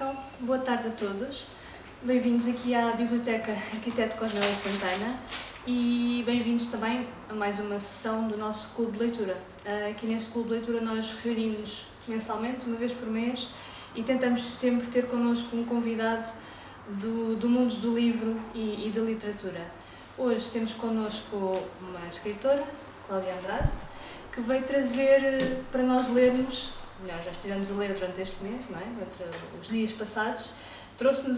Então, boa tarde a todos. Bem-vindos aqui à Biblioteca Arquiteto Cornélio Santana e bem-vindos também a mais uma sessão do nosso Clube de Leitura. Aqui neste Clube de Leitura nós reunimos mensalmente, uma vez por mês, e tentamos sempre ter connosco um convidado do mundo do livro e da literatura. Hoje temos connosco uma escritora, Cláudia Andrade, que veio trazer para nós lermos, já estivemos a ler durante este mês, não é? Durante os dias passados, trouxe-nos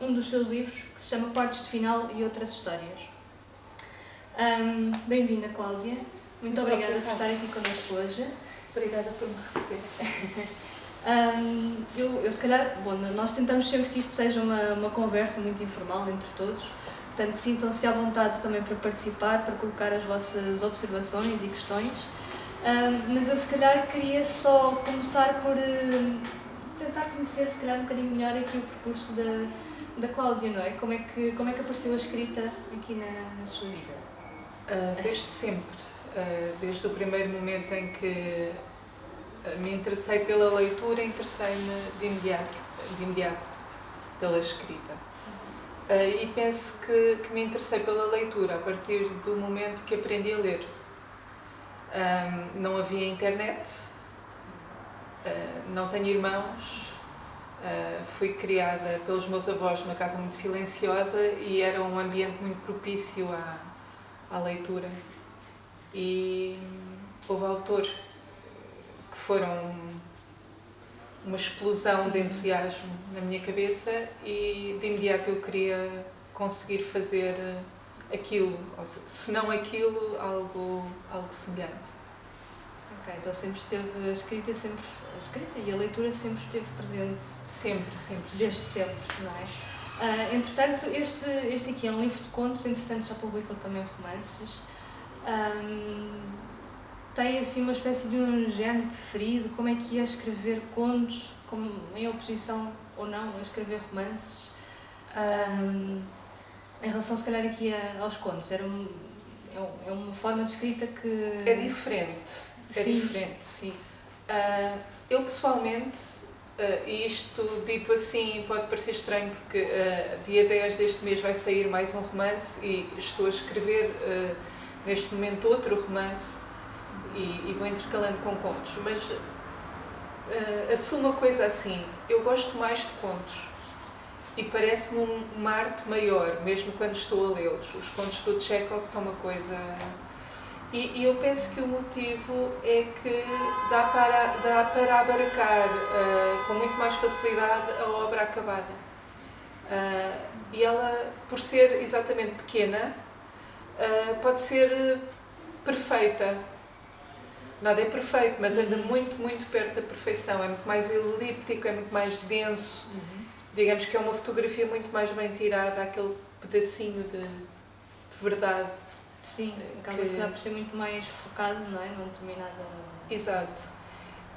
um dos seus livros, que se chama Quartos de Final e Outras Histórias. Bem-vinda, Cláudia. Muito obrigada por estar aqui connosco hoje. Obrigada por me receber. Eu se calhar, nós tentamos sempre que isto seja uma conversa muito informal entre todos, portanto sintam-se à vontade também para participar, para colocar as vossas observações e questões, mas eu se calhar queria só começar por tentar conhecer se calhar um bocadinho melhor aqui o percurso da Cláudia, não é? Como é que apareceu a escrita aqui na sua vida? Desde sempre, desde o primeiro momento em que me interessei pela leitura, interessei-me de imediato pela escrita. E penso que me interessei pela leitura a partir do momento que aprendi a ler. Não havia internet, não tenho irmãos, fui criada pelos meus avós numa casa muito silenciosa e era um ambiente muito propício à leitura. E houve autores que foram uma explosão de entusiasmo na minha cabeça e de imediato eu queria conseguir fazer aquilo, ou se não aquilo, algo semelhante. Ok, então sempre esteve a escrita e a leitura sempre esteve presente? Sempre. Desde sempre, não é? Entretanto, este aqui é um livro de contos, entretanto já publicou também romances. Tem assim uma espécie de um género preferido? Como é que é escrever contos, em oposição ou não a escrever romances? Em relação, se calhar, aqui aos contos, é uma forma de escrita que... É diferente. Sim. Eu pessoalmente, e isto dito assim pode parecer estranho porque dia 10 deste mês vai sair mais um romance e estou a escrever neste momento outro romance e vou intercalando com contos, mas assumo uma coisa assim, eu gosto mais de contos e parece-me uma arte maior, mesmo quando estou a lê-los. Os contos do Chekhov são uma coisa... E eu penso que o motivo é que dá para abarcar com muito mais facilidade a obra acabada. E ela, por ser exatamente pequena, pode ser perfeita. Nada é perfeito, mas anda muito, muito perto da perfeição. É muito mais elíptico, é muito mais denso. Digamos que é uma fotografia muito mais bem tirada, aquele pedacinho de verdade. Sim, acaba-se por ser muito mais focado, não é? Numa determinada... Exato.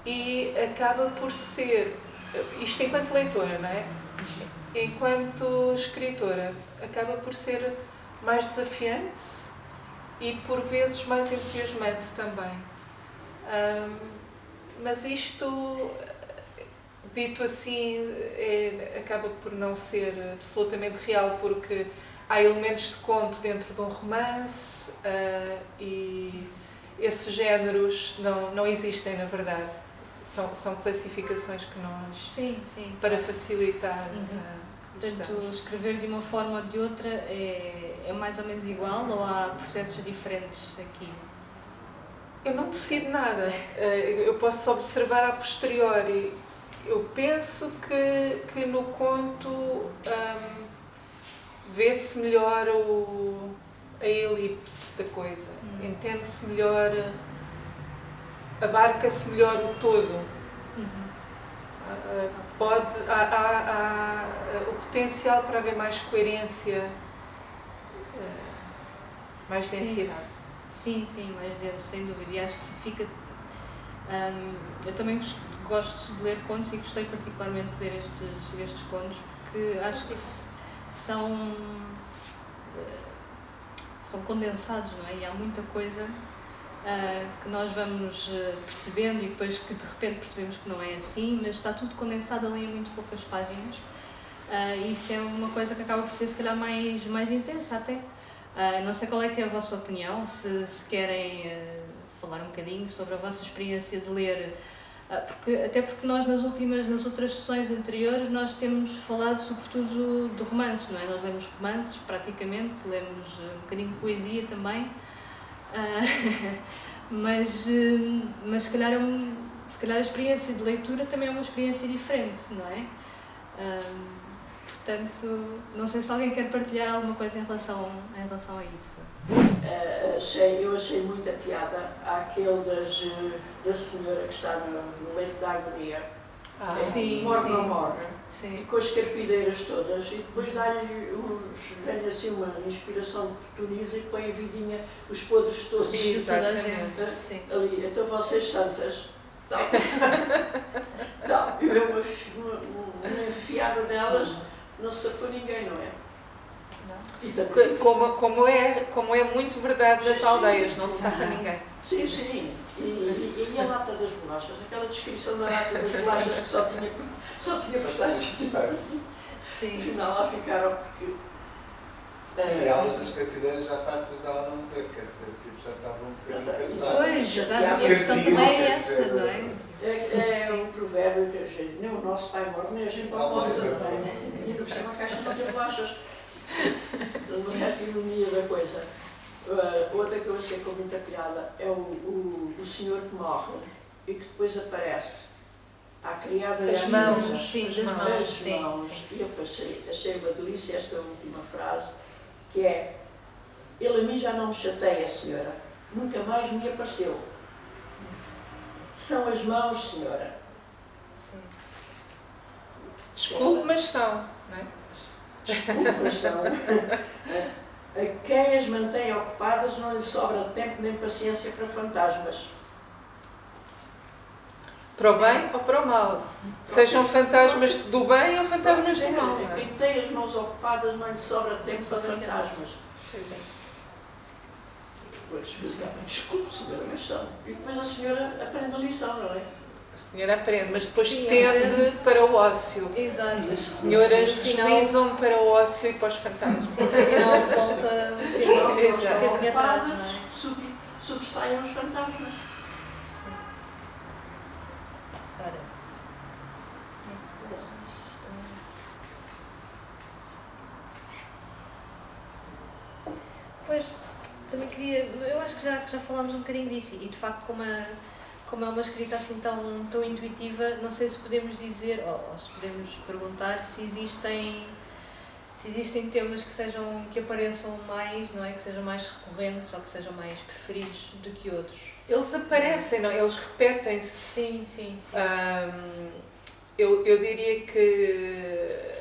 E acaba por ser, isto enquanto leitora, não é? Enquanto escritora, acaba por ser mais desafiante e por vezes mais entusiasmante também. Mas isto, dito assim, acaba por não ser absolutamente real, porque há elementos de conto dentro de um romance e esses géneros não existem, na verdade. São classificações que nós... Sim. Para facilitar... Portanto, escrever de uma forma ou de outra é mais ou menos igual ou há processos diferentes aqui? Eu não decido nada. Eu posso observar a posteriori. Eu penso que no conto... vê-se melhor a elipse da coisa, entende-se melhor, abarca-se melhor o todo. Há o potencial para haver mais coerência, mais densidade. Sim, mais denso, sem dúvida. E acho que fica... eu também gosto de ler contos e gostei particularmente de ler estes contos, porque acho que são condensados, não é? E há muita coisa que nós vamos percebendo e depois que de repente percebemos que não é assim, mas está tudo condensado ali em muito poucas páginas. E isso é uma coisa que acaba por ser, se calhar, mais intensa até. Não sei qual é que é a vossa opinião, se querem falar um bocadinho sobre a vossa experiência de ler, até porque nós nas outras sessões anteriores nós temos falado sobretudo de romances, não é? Nós lemos romances praticamente, lemos um bocadinho de poesia também, mas se calhar a experiência de leitura também é uma experiência diferente, não é? Portanto, não sei se alguém quer partilhar alguma coisa em relação a isso. Eu achei muita piada àquele da senhora que está no leito da agonia. Sim, morre, não morre. Sim. E com as carpideiras todas. E depois dá-lhe assim uma inspiração portuguesa e põe a vidinha, os podres todos. Sim. Ali. Então vocês santas. Não, eu uma enfiada delas. Não se safou ninguém, não é? Não. Como é muito verdade nas aldeias, não se safa ninguém. Sim, sim. E a lata das bolachas? Aquela descrição da lata das bolachas que só tinha postais. Sim. Afinal lá ficaram porque... Sim, elas, as carpideiras, já fartas dela não morrer, quer dizer, tipo, já estavam um bocadinho cansadas. Pois, exato. E a questão também é essa, não é? É um provérbio que a gente, nem o nosso pai morre, nem a gente pode nossa. E não precisa uma caixa não ter bolachas. Uma certa ironia da coisa. Outra que eu achei com muita piada é o senhor que morre e que depois aparece à criada as mãos, sim, as mãos. Sim. E eu achei uma delícia esta última frase, que é: ele a mim já não me chateia, senhora, nunca mais me apareceu. São as mãos, senhora. Sim. Desculpe, mas são, não é? Desculpe, mas são. A quem as mantém ocupadas não lhe sobra tempo nem paciência para fantasmas. Para o bem ou para o mal. Sejam fantasmas do bem ou fantasmas do mal. A quem tem as mãos ocupadas não lhe sobra tempo para fantasmas. Pois, desculpe, senhora, mas são. E depois a senhora aprende a lição, não é? A senhora aprende, mas depois Sim, tende para o ócio. Exato. As senhoras deslizam para o ócio e para os fantasmas. Sim, afinal volta um bocadinho atrás, não é? Sobressaem os fantasmas. Sim. Ora. Pois, também queria, eu acho que já falámos um bocadinho disso e de facto como é uma escrita assim tão intuitiva, não sei se podemos dizer, ou se podemos perguntar se existem temas que apareçam mais, não é? Que sejam mais recorrentes ou que sejam mais preferidos do que outros. Eles aparecem, não? Eles repetem-se. Sim. Eu diria que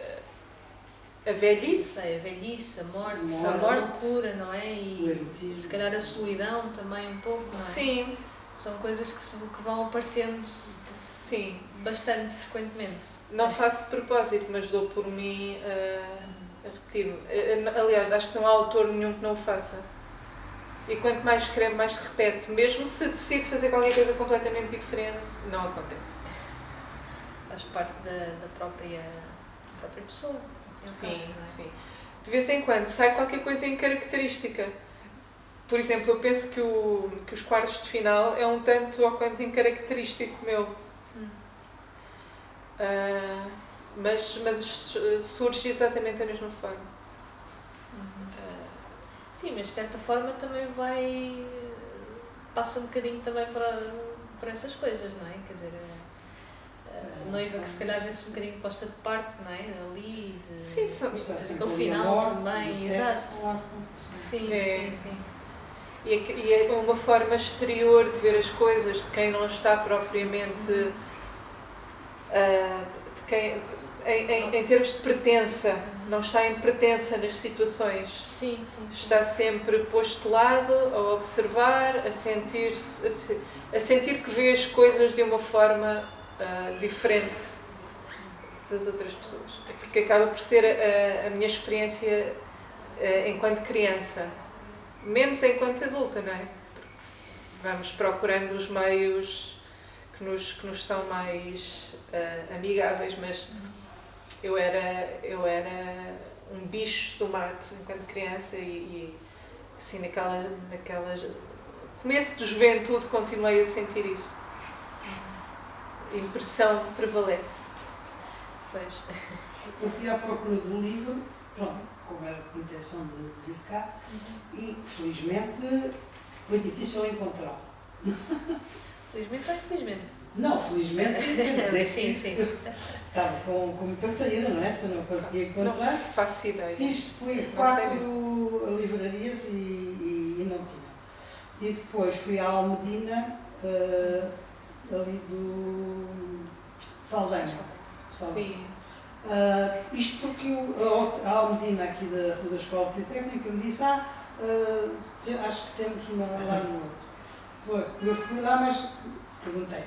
a velhice, a morte, a a loucura, não é? E se calhar a solidão também um pouco, não é? Sim. São coisas que vão aparecendo Sim. bastante frequentemente. Não faço de propósito, mas dou por mim a repetir-me. Aliás, acho que não há autor nenhum que não o faça. E quanto mais escreve, mais se repete. Mesmo se decide fazer qualquer coisa completamente diferente, não acontece. Faz parte da própria pessoa. Sim. De vez em quando sai qualquer coisa em característica. Por exemplo, eu penso que os quartos de final é um tanto ou quanto incaracterístico meu. Mas surge exatamente da mesma forma. Sim, mas de certa forma também passa um bocadinho também por essas coisas, não é? Quer dizer, a noiva que se calhar vê-se um bocadinho posta de parte, não é? Ali, aquele final também, exato. Sim. E é uma forma exterior de ver as coisas, de quem não está propriamente... em termos de pertença, não está em pertença nas situações. Sim. Está sempre posto de lado, a observar, a sentir que vê as coisas de uma forma diferente das outras pessoas. Porque acaba por ser a minha experiência enquanto criança. Menos enquanto adulta, não é? vamos procurando os meios que nos são mais amigáveis, mas eu era um bicho do mato enquanto criança e assim, naquelas começo de juventude continuei a sentir isso. A impressão prevalece. Pois. Eu fui à procura do livro, pronto, como era com a intenção de vir cá, e felizmente foi difícil encontrá-lo. Felizmente ou infelizmente? Não, felizmente, quer dizer, Sim, sim. estava com muita saída, não é? Se eu não conseguia encontrar. Não faço ideia. Fui Não sei 4 livrarias e não tinha. E depois fui à Almedina, ali do Saldanha. Sim. Isto porque a Almedina aqui da Escola Politécnica me disse, acho que temos lá no outro. Depois, eu fui lá, mas perguntei,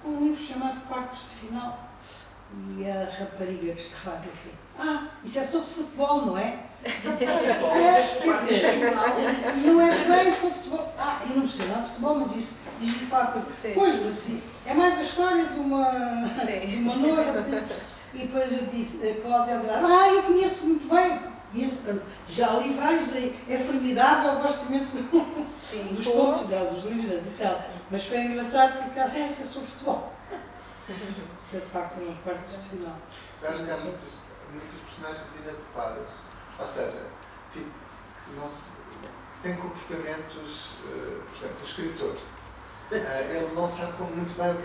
um livro chamado Quartos de Final. E a rapariga que estava a dizer assim, isso é sobre futebol, não é? Quer dizer, não é bem sobre futebol. Eu não sei nada de futebol, mas isso diz-me qualquer coisa. Pois, assim, é mais a história de uma noiva, assim. E depois eu disse, a Cláudia Andrade, eu conheço muito bem, já li vários, é formidável, eu gosto imenso dos contos dela, dos livros dela, disse ela. Mas foi engraçado porque ela disse, isso é sobre futebol. Isso é de facto uma parte de final. Eu acho que há muitas personagens inadequadas. Ou seja, tipo, que têm comportamentos, por exemplo, o escritor. Ele não sabe muito bem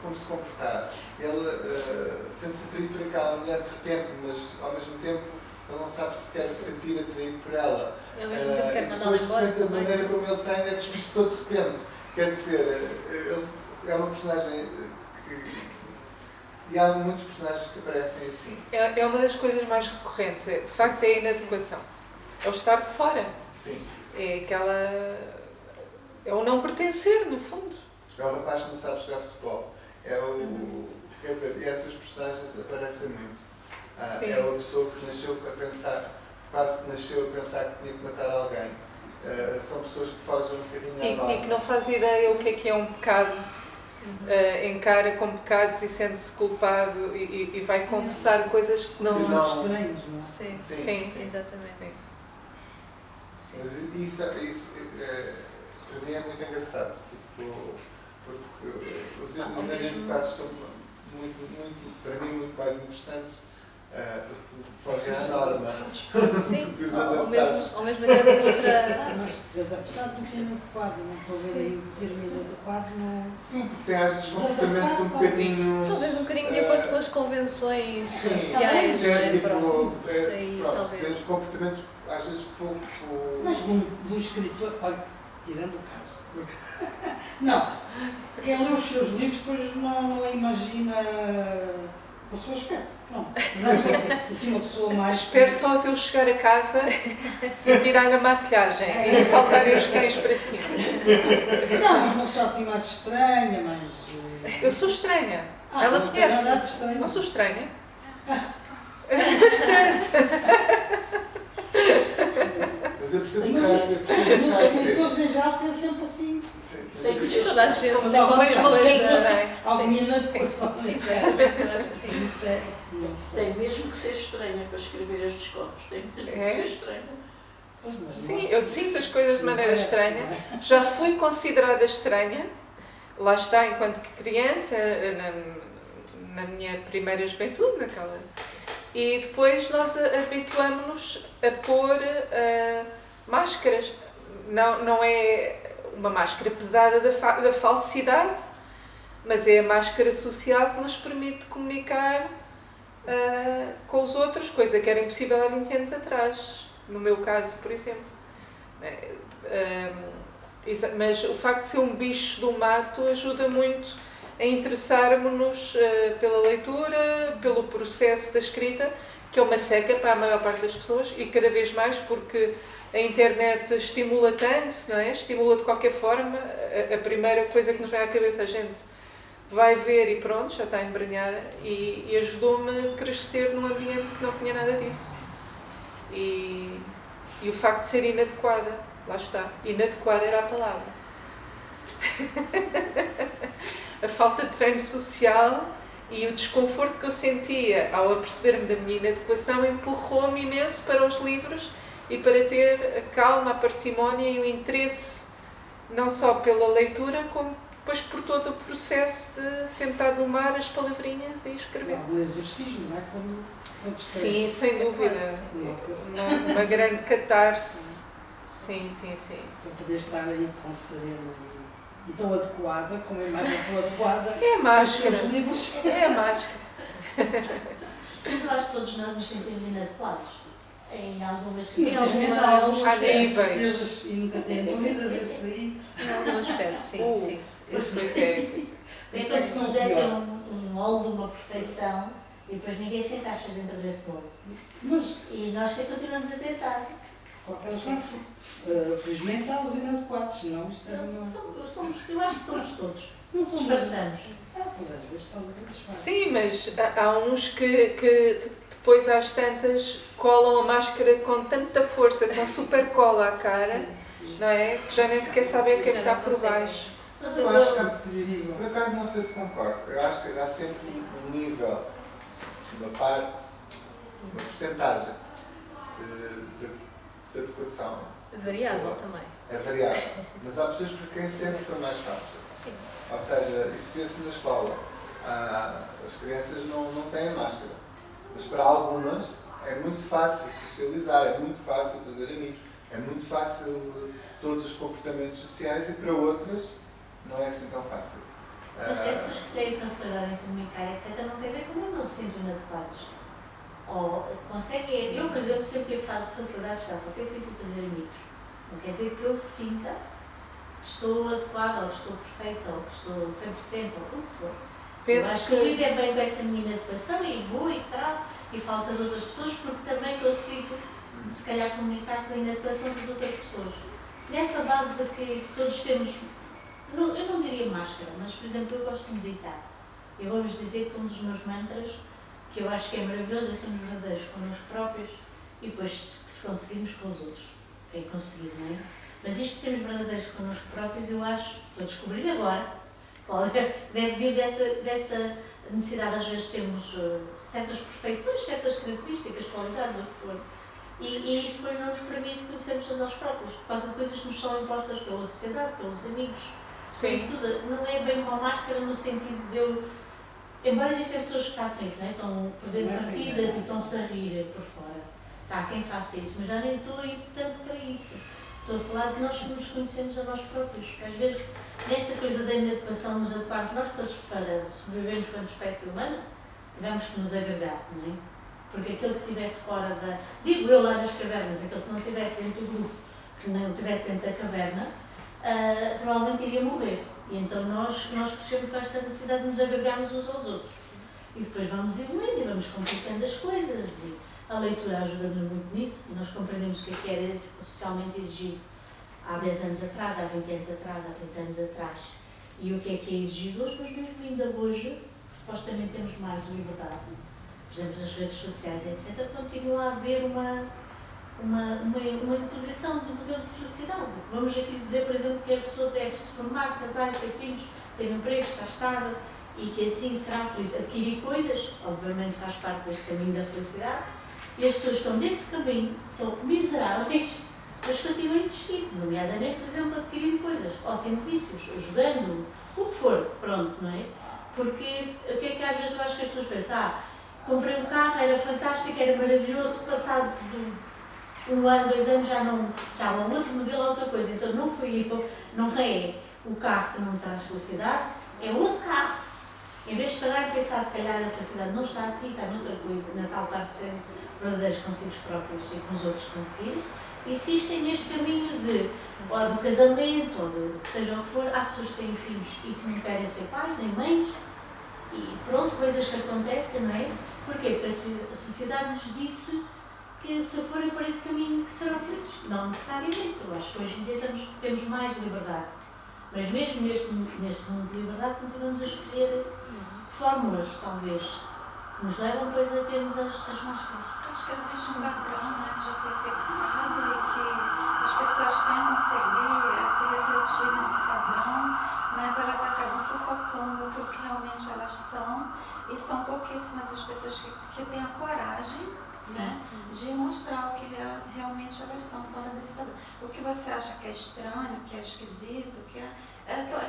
como se comportar. Ele sente-se atraído por aquela mulher de repente, mas ao mesmo tempo ele não sabe se quer se sentir atraído por ela. Ele mesmo tempo quer mandá-la depois, de repente, a maneira como ele tem é despir-se todo de repente. Quer dizer, ele é uma personagem que... E há muitos personagens que aparecem assim. É uma das coisas mais recorrentes, de facto é a inadequação. É o estar de fora. Sim. É aquela... É o não pertencer, no fundo. É o rapaz que não sabe jogar futebol. Quer dizer, essas personagens aparecem muito. É uma pessoa que nasceu a pensar, quase que nasceu a pensar que tinha que matar alguém. São pessoas que fogem um bocadinho à norma. E que não faz ideia o que é um pecado. Encara com pecados e sente-se culpado e vai confessar coisas que não... estranhas, não é? Sim. Exatamente. Sim. Mas isso para mim é muito engraçado, porque os inadequados são para mim muito mais interessantes, porque fogem à norma. Sim, Os ou adaptados. mesmo aquela outra... Mas desadaptado do que inadequado, não estou a ver aí o termo inadequado, não... Sim, porque tem às vezes comportamentos um bocadinho... Talvez um bocadinho de acordo com as convenções Sim, sociais, talvez. Tem comportamentos às vezes pouco... Mas do escritor, olha, tirando o caso, porque... Não, quem lê os seus livros depois não imagina o seu aspecto, não. Assim, uma pessoa mais... Espero só até eu chegar a casa e tirar a maquilhagem e saltarem os cães para cima. Não, mas uma pessoa assim mais estranha, mais... Eu sou estranha. Ela não conhece. tem nada de estranho. Não sou estranha? Bastante. Mas eu percebo Mas que os escritores em geral têm sempre assim... Tem que ser Toda a gente Somos tem alguns alguma maluquinhos, coisa, não é? Alguma inadequação. Exatamente, eu acho que sim. Isso é... Não sei. Tem mesmo que ser estranha para escrever estes contos. Tem mesmo que ser estranha. Pois, mas Sim, nós- eu sinto as coisas de maneira Parece, estranha. não é? Já fui considerada estranha, lá está, enquanto que criança, na minha primeira juventude, naquela. E depois nós habituamos-nos a pôr máscaras. Não é uma máscara pesada da falsidade, mas é a máscara social que nos permite comunicar com os outros, coisa que era impossível há 20 anos atrás, no meu caso, por exemplo. Mas o facto de ser um bicho do mato ajuda muito a interessarmos-nos pela leitura, pelo processo da escrita, que é uma seca para a maior parte das pessoas e cada vez mais porque a internet estimula tanto, não é? Estimula de qualquer forma. A primeira coisa que nos vem à cabeça, a gente vai ver e pronto, já está embranhada, e ajudou-me a crescer num ambiente que não tinha nada disso. E o facto de ser inadequada, lá está, inadequada era a palavra. A falta de treino social e o desconforto que eu sentia ao aperceber-me da minha inadequação empurrou-me imenso para os livros e para ter a calma, a parcimónia e o interesse não só pela leitura, como depois por todo o processo de tentar domar as palavrinhas e escrever. Um exercício, não é? Quando Sim, sem dúvida. Uma grande catarse. Sim. Para poder estar aí tão serena e tão adequada, com a imagem tão adequada. É a máscara. Os livros. É a máscara. Mas eu acho que todos nós nos sentimos inadequados. Em algumas Infelizmente alguma- há alguns há níveis. aspectos, e nunca têm dúvidas, esse aí. Em algum aspecto, sim. Isso é. É como se nos dessem um molde, uma perfeição, e depois ninguém se encaixa dentro desse molde. Mas, E nós continuamos a tentar. de qualquer forma, felizmente há os inadequados, senão isto era uma. Eu acho que somos todos. Não somos. Disfarçamos. Pois às vezes pode haver disfarce. Sim, mas há uns que depois às tantas colam a máscara com tanta força, com super cola à cara, não é? Que já nem sequer sabem o que é que está por baixo. Eu acho que, Interiorizam. por acaso, não sei se concordo. Eu acho que há sempre um nível da parte, uma porcentagem de desadequação. Variável também. É variável. Mas há pessoas para quem sempre foi mais fácil. Sim. Ou seja, isso vê-se na escola. As crianças não têm máscara. Mas para algumas é muito fácil socializar, é muito fácil fazer amigos, é muito fácil todos os comportamentos sociais, e para outras não é assim tão fácil. Mas essas que têm facilidade em comunicar, etc., não quer dizer que não se sentem inadequados. Ou conseguem. Eu, por exemplo, sempre tive facilidade de estar com quem sinto fazer amigos. Não quer dizer que eu sinta que estou adequada, ou que estou perfeita, ou que estou 100%, ou o que for. Eu acho que lido bem com essa minha inadequação e vou e trago e falo com as outras pessoas, porque também consigo, se calhar, comunicar com a inadequação das outras pessoas. Nessa base de que todos temos, eu não diria máscara, mas, por exemplo, eu gosto de meditar. Eu vou-vos dizer que um dos meus mantras, que eu acho que é maravilhoso, é sermos verdadeiros connosco próprios e depois se conseguirmos com os outros. É conseguir, não é? Mas isto de sermos verdadeiros connosco próprios, eu acho, estou a descobrir agora, deve vir dessa necessidade, às vezes temos certas perfeições, certas características, qualidades, o que for. E isso depois não nos permite conhecermos a nós próprios, por causa de coisas que nos são impostas pela sociedade, pelos amigos. Isso tudo não é bem uma máscara no sentido de eu. Embora existem pessoas que façam isso, não é? Estão por dentro partidas e estão-se a rir por fora. Tá, quem faça isso, mas já nem estou a ir tanto para isso. Estou a falar de nós que nos conhecemos a nós próprios. Porque às vezes, nesta coisa da inadequação, nos adequarmos nós para sobrevivermos quanto espécie humana, tivemos que nos agregar, não é? Porque aquele que estivesse fora da. Digo eu lá nas cavernas, aquele que não estivesse dentro do grupo, que não estivesse dentro da caverna, provavelmente iria morrer. E então nós crescemos com esta necessidade de nos agregarmos uns aos outros. E depois vamos evoluindo e vamos complicando as coisas. E a leitura ajuda-nos muito nisso. Nós compreendemos o que era socialmente exigido há 10 anos atrás, há 20 anos atrás, há 30 anos atrás. E o que é exigido hoje, mas mesmo ainda hoje, que supostamente temos mais liberdade, por exemplo, nas redes sociais, etc., continua a haver uma imposição do modelo de felicidade. Vamos aqui dizer, por exemplo, que a pessoa deve se formar, casar, ter filhos, ter emprego, estar estável e que assim será feliz. Adquirir coisas, obviamente faz parte deste caminho da felicidade, e as pessoas que estão nesse caminho são miseráveis, mas continuam a existir, nomeadamente, por exemplo, adquirindo coisas, ou tendo vícios, ou jogando, o que for, pronto, não é? Porque o que é que às vezes eu acho que as pessoas pensam, comprei um carro, era fantástico, era maravilhoso, passado de 1 ano, 2 anos já há um outro modelo, outra coisa. Então não fui eu, não é o carro que não me traz felicidade, é outro carro. Em vez de parar e pensar, se calhar a felicidade não está aqui, está noutra coisa, na tal parte de ser verdadeiros consigo próprios e com os outros conseguirem, insistem neste caminho ou do casamento, ou do que seja o que for. Há pessoas que têm filhos e que não querem ser pais, nem mães, e pronto, coisas que acontecem, não é? Porquê? Porque a sociedade nos disse que se forem por esse caminho que serão felizes. Não necessariamente. Eu acho que hoje em dia temos mais liberdade. Mas mesmo neste mundo de liberdade continuamos a escolher fórmulas, talvez, que nos levam depois a termos as máscaras. Acho que existe um padrão, né, que já foi fixado e que as pessoas tentam seguir, se refletir nesse padrão, mas elas acabam sufocando para o que realmente elas são, e são pouquíssimas as pessoas que têm a coragem, né, de mostrar o que realmente elas são fora desse padrão. O que você acha que é estranho, que é esquisito, que é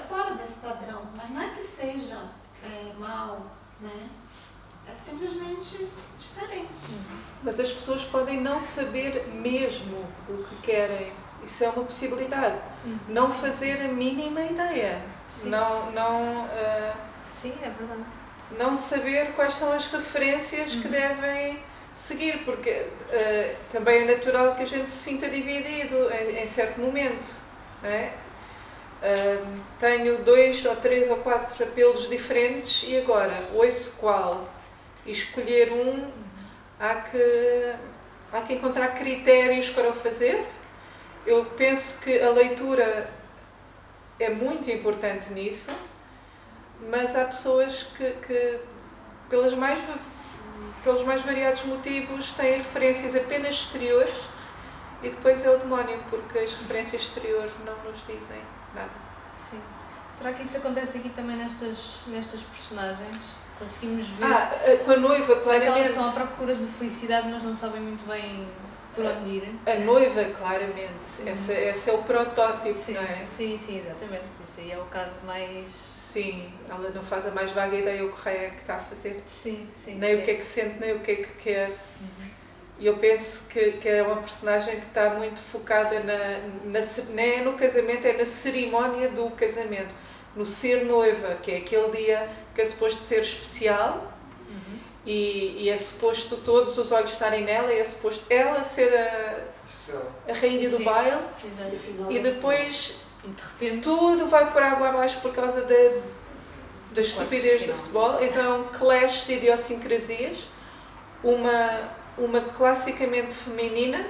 fora desse padrão, mas não é que seja mal, né? É simplesmente diferente. Mas as pessoas podem não saber mesmo o que querem. Isso é uma possibilidade. Não fazer a mínima ideia. Sim. Sim, é verdade. Não saber quais são as referências que devem seguir, porque também é natural que a gente se sinta dividido em certo momento. Não é? Tenho 2 ou 3 ou 4 apelos diferentes e agora ouço qual? E escolher há que encontrar critérios para o fazer. Eu penso que a leitura é muito importante nisso, mas há pessoas que pelos mais variados motivos têm referências apenas exteriores e depois é o demónio, porque as referências exteriores não nos dizem nada. Sim. Será que isso acontece aqui também nestas personagens? Conseguimos ver com a noiva, que claramente. elas estão à procura de felicidade, mas não sabem muito bem por onde ir. A noiva, claramente. Esse é o protótipo, Sim, não é? sim, exatamente. Isso aí é o caso mais... Sim, ela não faz a mais vaga ideia o que é que está a fazer. Sim. Nem o que é que sente, nem o que é que quer. E eu penso que é uma personagem que está muito focada nem é no casamento, é na cerimónia do casamento. No ser noiva, que é aquele dia que é suposto ser especial e é suposto todos os olhos estarem nela, e é suposto ela ser a rainha do baile, e depois e de repente tudo vai por água abaixo por causa da estupidez do futebol. Então é um clash de idiosincrasias, uma classicamente feminina,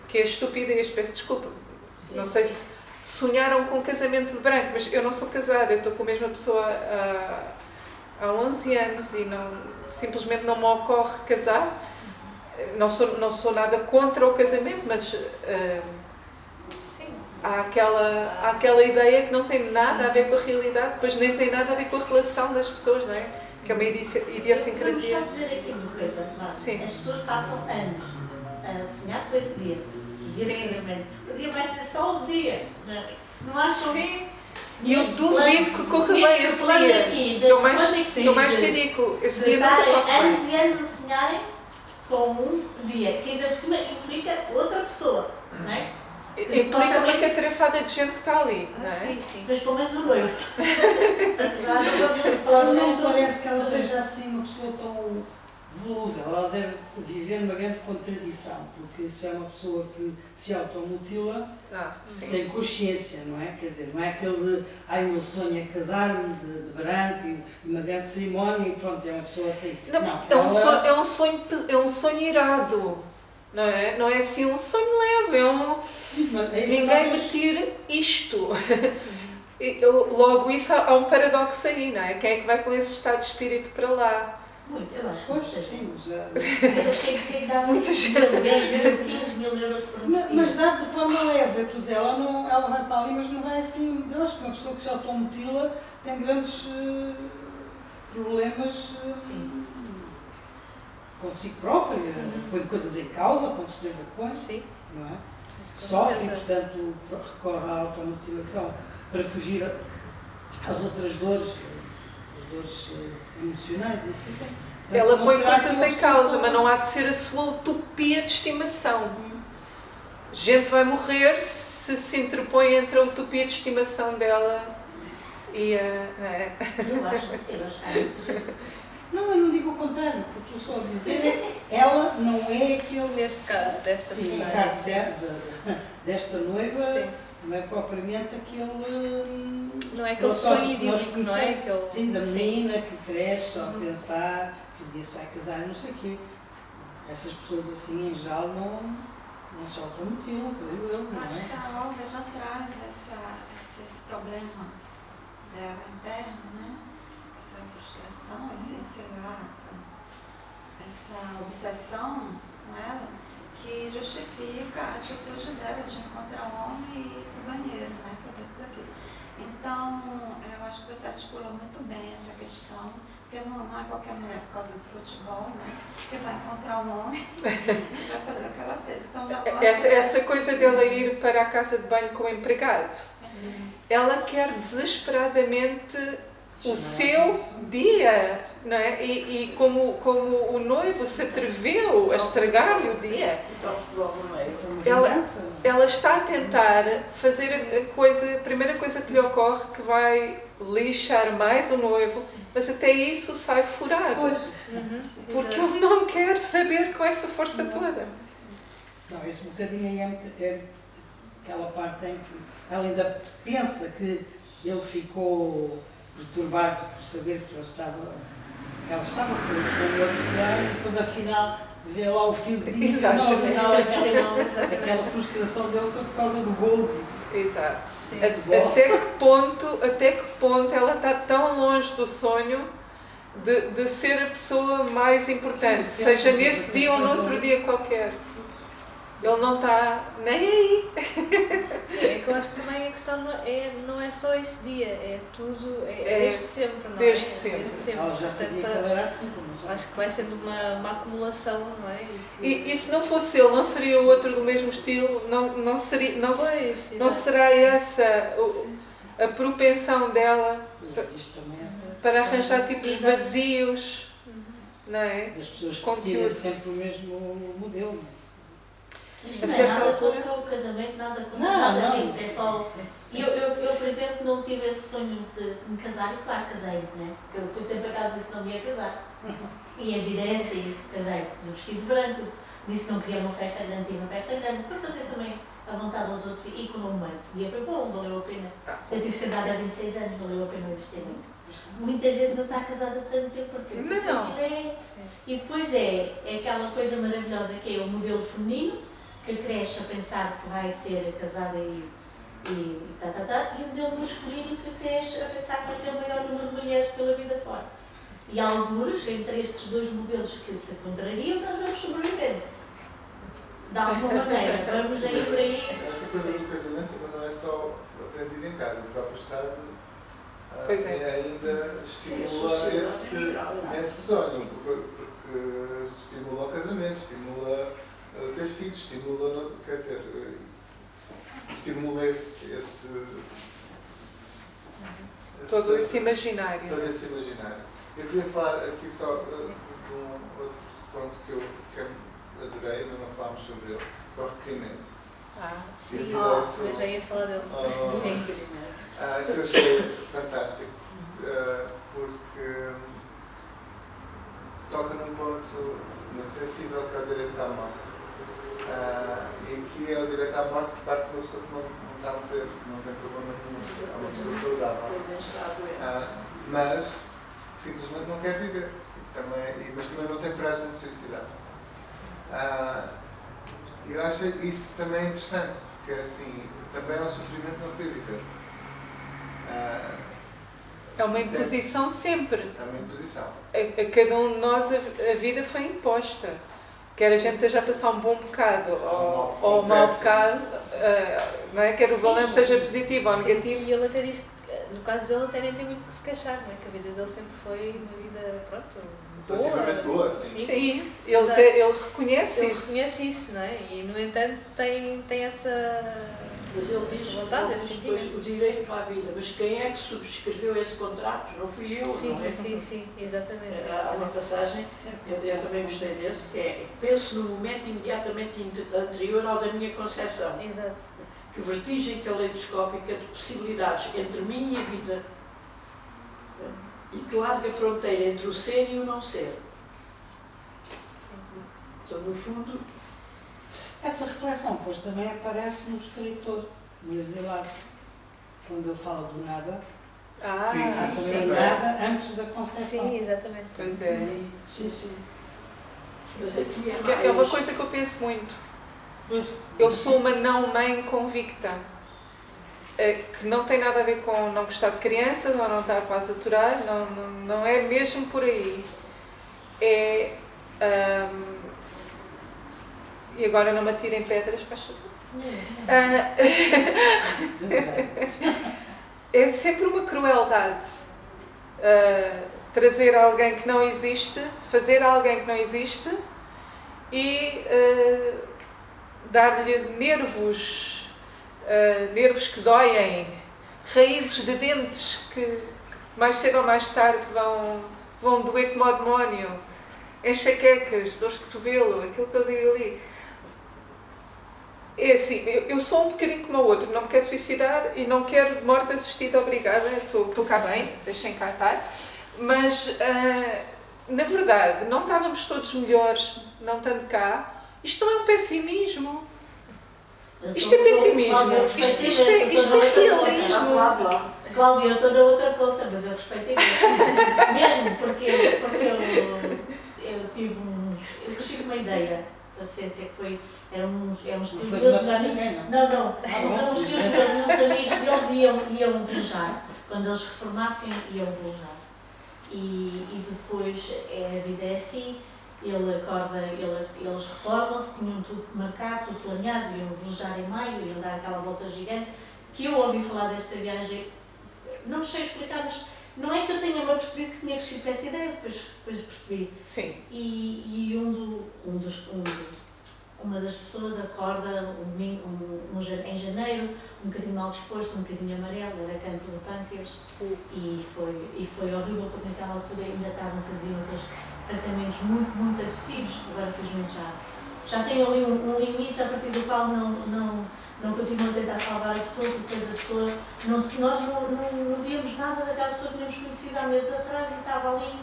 que é a estupidez, peço desculpa, não sei se sonharam com um casamento de branco, mas eu não sou casada, eu estou com a mesma pessoa há 11 anos e simplesmente não me ocorre casar. Não sou nada contra o casamento, mas há aquela ideia que não tem nada a ver com a realidade, depois nem tem nada a ver com a relação das pessoas, não é? Que é uma idiosincrasia. Vamos só dizer aqui uma coisa, Sim. As pessoas passam anos a sonhar com esse dia, o dia do casamento. O dia vai ser só o dia, não acham? Sim. E eu duvido que corra bem esse dia. Aqui, que é o mais ridículo. Esse dia nunca corre anos bem. e anos a sonharem com um dia, que ainda por cima implica outra pessoa, não é? Implica uma catrafada de gente que está ali, não é? Sim. Mas pelo menos o noivo. Não parece que ela seja assim uma pessoa tão volúvel. Ela deve viver numa grande contradição, porque se é uma pessoa que se automutila, tem consciência, não é? Quer dizer, não é aquele de meu sonho é casar-me de branco e uma grande cerimónia e pronto, é uma pessoa assim. É um sonho irado. Não é? Não é assim um sonho leve, ninguém me tire isto. Logo isso há um paradoxo aí, não é? Quem é que vai com esse estado de espírito para lá? Muito, eu acho. Pois, sim, já... Muita gente. 15 mil euros por dia. Mas dá de forma leve, ela vai para ali, mas não vai assim. Eu acho que uma pessoa que se automutila tem grandes problemas consigo própria, põe coisas em causa, com certeza põe, não é? Sofre e, portanto, recorre à automutilação para fugir às outras dores, as dores emocionais, isso sim. Ela põe coisas em causa, mas não há de ser a sua utopia de estimação. Gente vai morrer se interpõe entre a utopia de estimação dela e a... Eu acho que sim, acho que há muita gente assim. Não, eu não digo o contrário, porque tu só a dizer ela não é aquele... Neste caso, desta sim, no caso desta noiva, não é propriamente aquele... Não é aquele sonho idílico, não é? Aquele... Sim, da menina que cresce só a pensar que um dia se vai casar, não sei o quê. Essas pessoas assim, em geral, não se automutilam, creio eu, não é? Acho que a Olga já traz esse problema dela interno, né? Essa frustração, sei lá, essa obsessão com ela que justifica a atitude dela de encontrar um homem e ir para o banheiro, né? Fazer tudo aquilo. Então, eu acho que você articulou muito bem essa questão, porque não é qualquer mulher por causa do futebol, né? Que vai encontrar um homem e vai fazer o que ela fez. Então, já essa coisa dela ir para a casa de banho com o empregado, ela quer desesperadamente o seu dia, não é? E como o noivo se atreveu a estragar-lhe o dia, ela está a tentar fazer a primeira coisa que lhe ocorre, que vai lixar mais o noivo, mas até isso sai furado, porque ele não quer saber com essa força toda. Não, esse bocadinho aí é aquela parte em que ela ainda pensa que ele ficou perturbado por saber que ela estava com o outro fulano, e depois afinal vê lá o fiozinho, não, afinal aquela frustração dele foi por causa do golo. Exato. Até que ponto ela está tão longe do sonho de ser a pessoa mais importante, seja nesse dia ou noutro dia qualquer. Ele não está nem aí. Sim, é que eu acho que também a questão não é só esse dia, é tudo, desde sempre, não é? Desde sempre. Ela já sabia que ela era assim, como acho que vai sendo uma acumulação, não é? E se não fosse ele, não seria o outro do mesmo estilo? Não será essa a propensão dela para arranjar tipos vazios, não é? Das pessoas que tiram sempre o mesmo modelo. Isto não é nada contra o casamento, nada contra nada disso, é só... Eu, por exemplo, não tive esse sonho de me casar e claro, casei, né? Porque eu fui sempre a casa e disse que não ia casar. E a vida é assim, casei no vestido branco, disse que não queria uma festa grande, tive uma festa grande, para fazer também a vontade aos outros e economicamente. O dia foi bom, valeu a pena. Eu tive casada há 26 anos, valeu a pena investir muito. Muita gente não está casada há tanto tempo porque não. E depois é aquela coisa maravilhosa que é o modelo feminino, que cresce a pensar que vai ser casada e o modelo masculino que cresce a pensar que vai ter o maior número de mulheres pela vida fora. E alguns, entre estes dois modelos que se contrariam, nós vamos sobreviver. De alguma maneira, vamos aí por aí. Essa coisa do casamento também não é só aprendido em casa, o próprio Estado ainda estimula esse sonho, porque estimula o casamento, estimula ter filhos, estimula, quer dizer, estimula todo esse imaginário. Todo esse imaginário. Eu queria falar aqui só de um outro ponto que eu adorei, mas não falámos sobre ele, que é o requerimento. Sim, eu já ia falar dele. Sempre. Que eu achei fantástico, porque toca num ponto muito sensível, que é o direito à morte. E que é o direito à morte por parte de uma pessoa que não está a morrer, não tem problema nenhum, é uma pessoa saudável. Mas simplesmente não quer viver, mas também não tem coragem de se suicidar. Eu acho isso também interessante, porque assim, também é um sofrimento não querer viver. É uma imposição sempre. É uma imposição. A cada um de nós a vida foi imposta. Quer a gente esteja a passar um bom bocado ou um mau bocado, não é? Quer o balanço seja positivo ou negativo. E ele até diz que, no caso dele, até nem tem muito que se queixar, não é? Que a vida dele sempre foi uma vida, relativamente boa, sim. Sim, ele reconhece isso. Ele reconhece isso, não é? E, no entanto, tem essa... Mas ele disse depois o direito à vida. Mas quem é que subscreveu esse contrato? Não fui eu, sim, não é? Sim, exatamente. Há uma passagem, eu também gostei desse, que é: penso no momento imediatamente anterior ao da minha concepção. Exato. Que vertigem caleidoscópica de possibilidades entre mim e a vida, e que larga a fronteira entre o ser e o não ser. Então, no fundo... Essa reflexão, pois, também aparece no escritor, no Exilado, quando ele fala do nada. Sim, também nada antes da concepção. Sim, exatamente. Pois é. Sim. Mas aqui É uma coisa que eu penso muito. Eu sou uma não-mãe convicta, que não tem nada a ver com não gostar de crianças ou não estar quase a aturar, não é mesmo por aí. É E agora não me atirem pedras, faz favor. É sempre uma crueldade trazer alguém que não existe, fazer alguém que não existe e dar-lhe nervos que doem, raízes de dentes que mais cedo ou mais tarde vão doer como ao demónio, enxaquecas, dores de cotovelo, aquilo que eu digo ali. É assim, eu sou um bocadinho como o outro, não me quero suicidar e não quero morte assistida, obrigada, estou cá bem, deixem cá estar. Mas, na verdade, não estávamos todos melhores, não tanto cá. Isto não é um pessimismo. Isto é pessimismo. Isto é realismo. Cláudia, eu estou na outra ponta, mas eu respeito isso. Mesmo porque eu tive uns... Eu cresci com uma ideia da ciência que foi... Eram uns tios meus... Não, são uns tios meus e uns amigos deles iam viajar. Quando eles reformassem, iam viajar. E depois a vida é assim, ele acorda, eles reformam-se, tinham tudo marcado, tudo planeado, iam viajar em maio, iam dar aquela volta gigante, que eu ouvi falar desta viagem, não sei explicar, mas não é que eu tenha-me apercebido que tinha crescido com essa ideia, depois percebi. Sim. E uma das pessoas acorda em janeiro, um bocadinho mal disposto, um bocadinho amarelo, era cancro do pâncreas, e foi horrível porque naquela altura ainda faziam aqueles tratamentos muito, muito agressivos, agora felizmente já tem ali um limite a partir do qual não continuam a tentar salvar a pessoa, porque depois a pessoa, nós não víamos nada daquela pessoa que tínhamos conhecido há meses atrás e estava ali,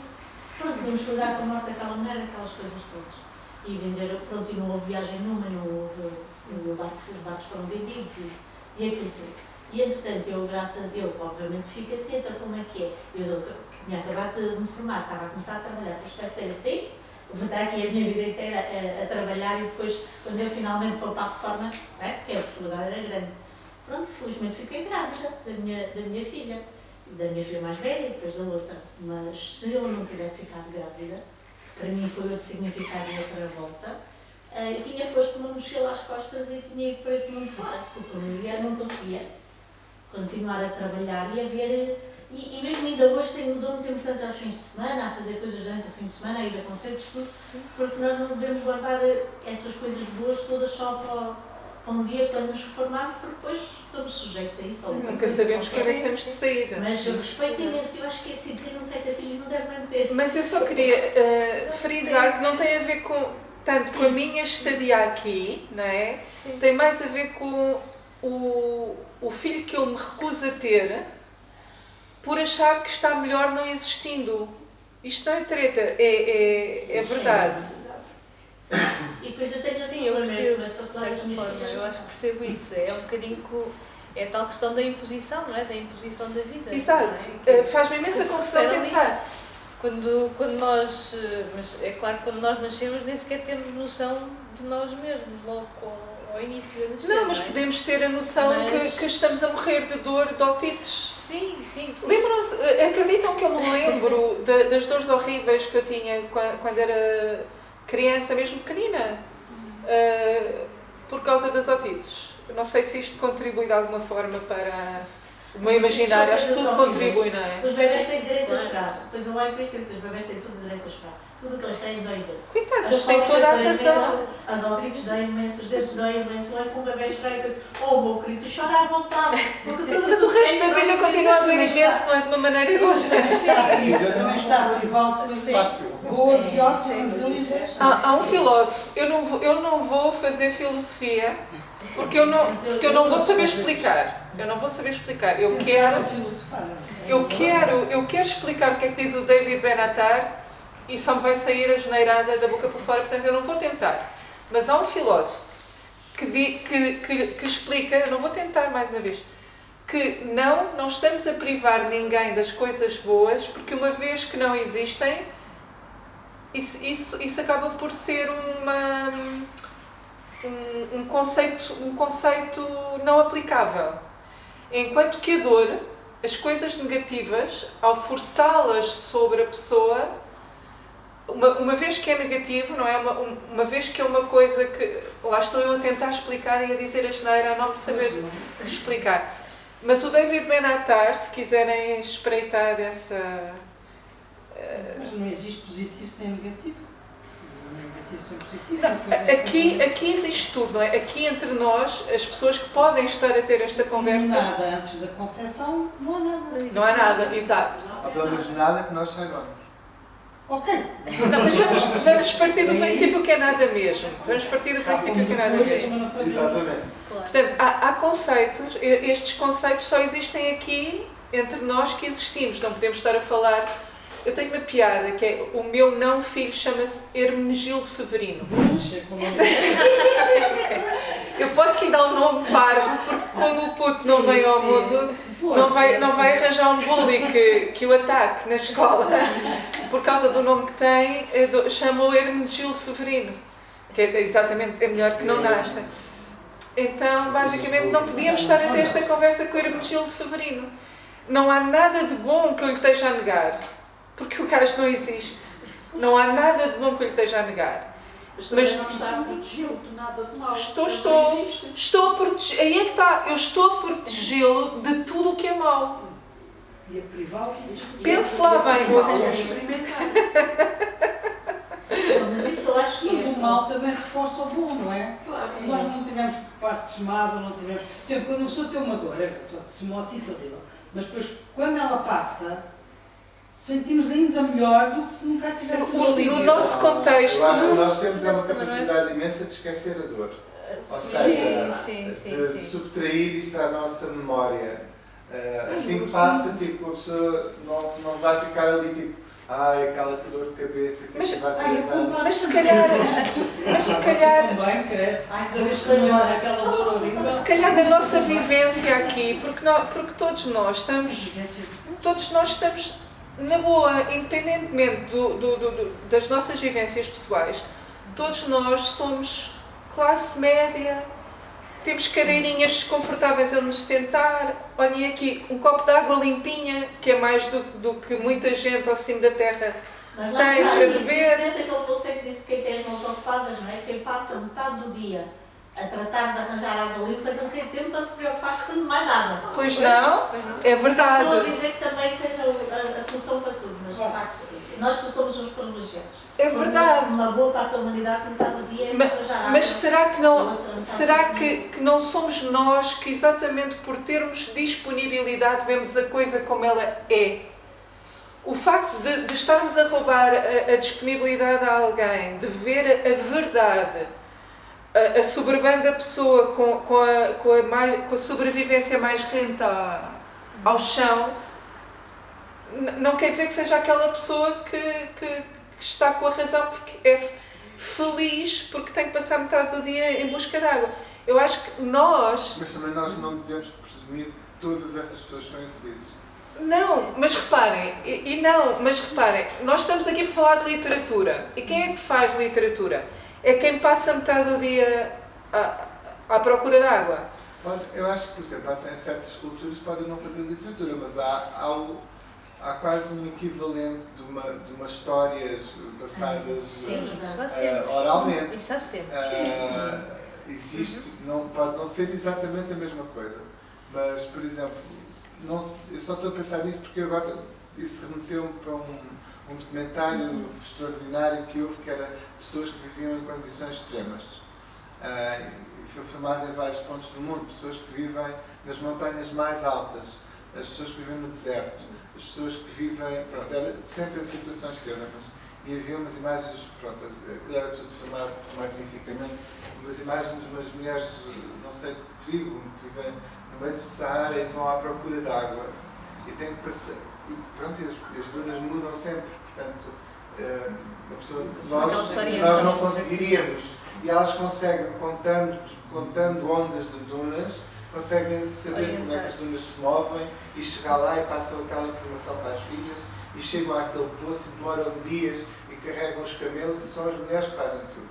pronto, tínhamos que lidar com a morte daquela mulher, aquelas coisas todas. E venderam, pronto, e não houve viagem nenhuma, não houve, os barcos foram vendidos e aquilo tudo. E entretanto, eu obviamente fico assim, então como é que é? Eu tinha acabado de me formar, estava a começar a trabalhar, então espero ser assim, vou estar aqui a minha vida inteira a trabalhar e depois, quando eu finalmente for para a reforma, que a possibilidade era grande. Pronto, felizmente fiquei grávida da minha filha mais velha e depois da outra. Mas se eu não tivesse ficado grávida, para mim foi outro significado e outra volta. Eu tinha posto uma mochila às costas e tinha ido para esse mundo fora, porque a mulher não conseguia continuar a trabalhar e a ver. E mesmo ainda hoje dou muita importância aos fins de semana, a fazer coisas durante o fim de semana, a ir a concertos, tudo, porque nós não devemos guardar essas coisas boas todas só para um dia para nos reformarmos, porque depois estamos sujeitos a isso. Nunca sabemos quando é que temos de saída. Mas eu respeito imenso, eu acho que esse quem não quer ter filhos não deve manter. Mas eu só queria frisar que não tem a ver tanto com a minha estadia aqui, não é? Sim. Tem mais a ver com o filho que eu me recuso a ter por achar que está melhor não existindo. Isto não é treta, é verdade. E depois eu tenho sim, eu percebo, de certa forma, eu acho que percebo isso. É um bocadinho é tal questão da imposição, não é? Da imposição da vida. Exato. É? Faz-me imensa confusão pensar. Quando nós, mas é claro que quando nós nascemos nem sequer temos noção de nós mesmos, logo ao início da nascer. Não, mas podemos ter a noção que estamos a morrer de dor de otites. Sim. Lembram-se, acreditam que eu me lembro das dores horríveis que eu tinha quando era criança, mesmo pequenina, por causa das otites? Não sei se isto contribui de alguma forma para o meu imaginário, acho que tudo contribui, não é? Os bebés têm direito a chorar, depois eu olho para isto e os bebés têm todo o direito a chorar. Tudo o que eles têm dói imenso. Coitados, eles têm toda a razão. As otites doem imenso, os dedos doem imenso. Olha com o bebê chorar e penso, oh meu querido, chora à vontade. Mas o resto da vida continua a doer imenso, não é? De uma maneira ou de outra. Também está por volta de boas e ótimas ilhas. Há um filósofo, eu não vou fazer filosofia porque eu não vou saber explicar. Eu não vou saber explicar. Eu quero explicar o que é que diz o David Benatar e só me vai sair a geneirada da boca por fora, portanto eu não vou tentar. Mas há um filósofo que explica, eu não vou tentar mais uma vez, que não estamos a privar ninguém das coisas boas, porque uma vez que não existem, isso acaba por ser um conceito não aplicável. Enquanto que a dor, as coisas negativas, ao forçá-las sobre a pessoa, uma vez que é negativo, não é? Uma vez que é uma coisa que... Lá estou eu a tentar explicar e a dizer a geneira a não me saber explicar. Mas o David Benatar, se quiserem espreitar essa... Mas não existe positivo sem negativo. Negativo sem positivo. Não, aqui existe tudo, não é? Aqui entre nós, as pessoas que podem estar a ter esta conversa... Nada antes da concepção, não há nada. Não há nada, exato. Há pelo menos nada que nós saibamos. Ok. Não, mas vamos partir do princípio que é nada mesmo. Vamos partir do princípio que é nada mesmo. Exatamente. Portanto, há conceitos, estes conceitos só existem aqui entre nós que existimos, não podemos estar a falar... Eu tenho uma piada, que é o meu não filho chama-se Hermenegildo Feverino. Eu posso lhe dar um nome parvo, porque como o puto não vem ao mundo, não vai arranjar um bully que o ataque na escola. Por causa do nome que tem, chama-o Hermenegildo Feverino, que é exatamente melhor que não nasça. Então, basicamente, não podíamos estar a ter esta conversa com o Hermenegildo Feverino. Não há nada de bom que eu lhe esteja a negar, porque o gajo não existe. Não há nada de bom que eu lhe esteja a negar. Mas também não está a protegê-lo de nada de mal. Estou a proteger. Aí é que está. Eu estou a protegê-lo de tudo o que é mau. E a privá-lo? Pense lá bem, Vou moço. experimentar. Mas isso eu acho que Mas o mal também reforça o bom, não é? Claro, Se sim. nós não tivermos partes más ou não tivermos... Por exemplo, quando uma pessoa tem uma dor, se motita horrível, mas depois, quando ela passa, sentimos ainda melhor do que se nunca tivesse No nosso contexto. Eu acho que nós temos Mas uma também não é- capacidade imensa de esquecer a dor. Ou Sim, seja, sim. de subtrair isso à nossa memória. Assim que passa, tipo, a pessoa não vai ficar ali tipo, ai, aquela dor de cabeça que Mas- vai 3 anos. Mas se calhar. Também, credo. Cada vez que tenho aquela dor horrível... Se calhar na nossa vivência aqui, porque todos nós estamos na boa, independentemente das nossas vivências pessoais, todos nós somos classe média, temos cadeirinhas confortáveis a nos sentar, olhem aqui, um copo de água limpinha, que é mais do que muita gente ao cimo da terra Mas lá tem está, para isso beber. dentro daquele conceito disso que quem tem as mãos ocupadas, não é? Quem passa metade do dia a tratar de arranjar água limpa, portanto ele tem tempo para se preocupar com mais nada. Pois não, é verdade. Não estou a dizer que também seja a solução para tudo, mas de facto, nós que somos os privilegiados. É verdade. Uma boa parte da humanidade, metade do dia, é arranjar água. Mas será que não, outra metade será do dia. que não somos nós que, exatamente por termos disponibilidade, vemos a coisa como ela é? O facto de estarmos a roubar a disponibilidade a alguém, de ver a verdade, a sobrevivência da pessoa com a sobrevivência mais renta ao chão, não quer dizer que seja aquela pessoa que está com a razão porque é feliz porque tem que passar metade do dia em busca de água. Eu acho que nós... Mas também nós não devemos presumir que todas essas pessoas são infelizes. Não, mas reparem, nós estamos aqui para falar de literatura. E quem é que faz literatura? É quem passa metade do dia à procura de água. Eu acho que, por exemplo, em certas culturas podem não fazer literatura, mas há quase um equivalente de umas histórias passadas oralmente. Isso há sempre. Existe, pode não ser exatamente a mesma coisa, mas, por exemplo, eu só estou a pensar nisso porque agora isso remeteu-me para um documentário extraordinário que houve, que era pessoas que viviam em condições extremas. Foi filmado em vários pontos do mundo, pessoas que vivem nas montanhas mais altas, as pessoas que vivem no deserto, as pessoas que vivem, pronto, era sempre em situações extremas. E havia umas imagens, pronto, aquilo era tudo filmado magnificamente, umas imagens de umas mulheres, não sei de que tribo, que vivem no meio do Saara e vão à procura de água. E têm que passar, e pronto, as dunas mudam sempre, portanto, uma pessoa, nós não conseguiríamos. E elas conseguem, contando ondas de dunas, conseguem saber como é que as dunas se movem e chegar lá e passam aquela informação para as filhas e chegam àquele poço e demoram dias e carregam os camelos e são as mulheres que fazem tudo.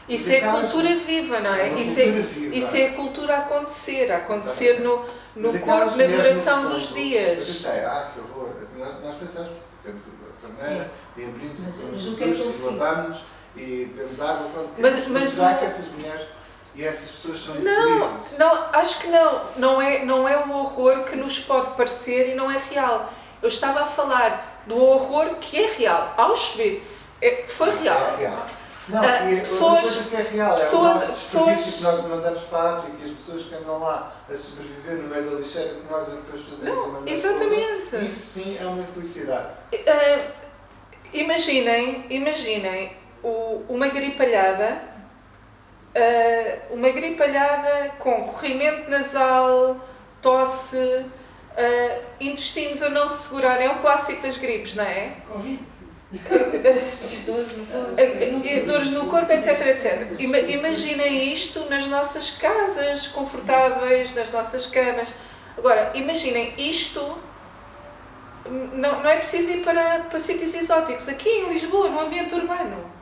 Isso é cultura viva, não é? Isso é a cultura a acontecer no corpo, na duração dos dias. Eu pensei, que horror. Nós pensamos que temos a torneira e abrimos Mas e somos o que é que eu e fiz? lavamos e bebemos água quando Mas- queremos. mas será não- que essas mulheres e essas pessoas são Não, infelizes? não, acho que não. Não é o horror que nos pode parecer e não é real. Eu estava a falar do horror que é real. Auschwitz foi real. É real. Não, Ah, e outra pessoas- coisa que é real é pessoas- o nosso desperdício pessoas- que nós mandamos para a África e as pessoas que andam lá a sobreviver no meio da lixeira que nós europeus fazemos e Não, mandamos exatamente. para lá. Isso sim é uma infelicidade. Imaginem uma gripalhada, com corrimento nasal, tosse, intestinos a não se segurarem. É o clássico das gripes, não é? Covid. Dores no corpo, etc. Imaginem isto nas nossas casas confortáveis, nas nossas camas. Agora, imaginem isto, não é preciso ir para sítios exóticos, aqui em Lisboa, no ambiente urbano.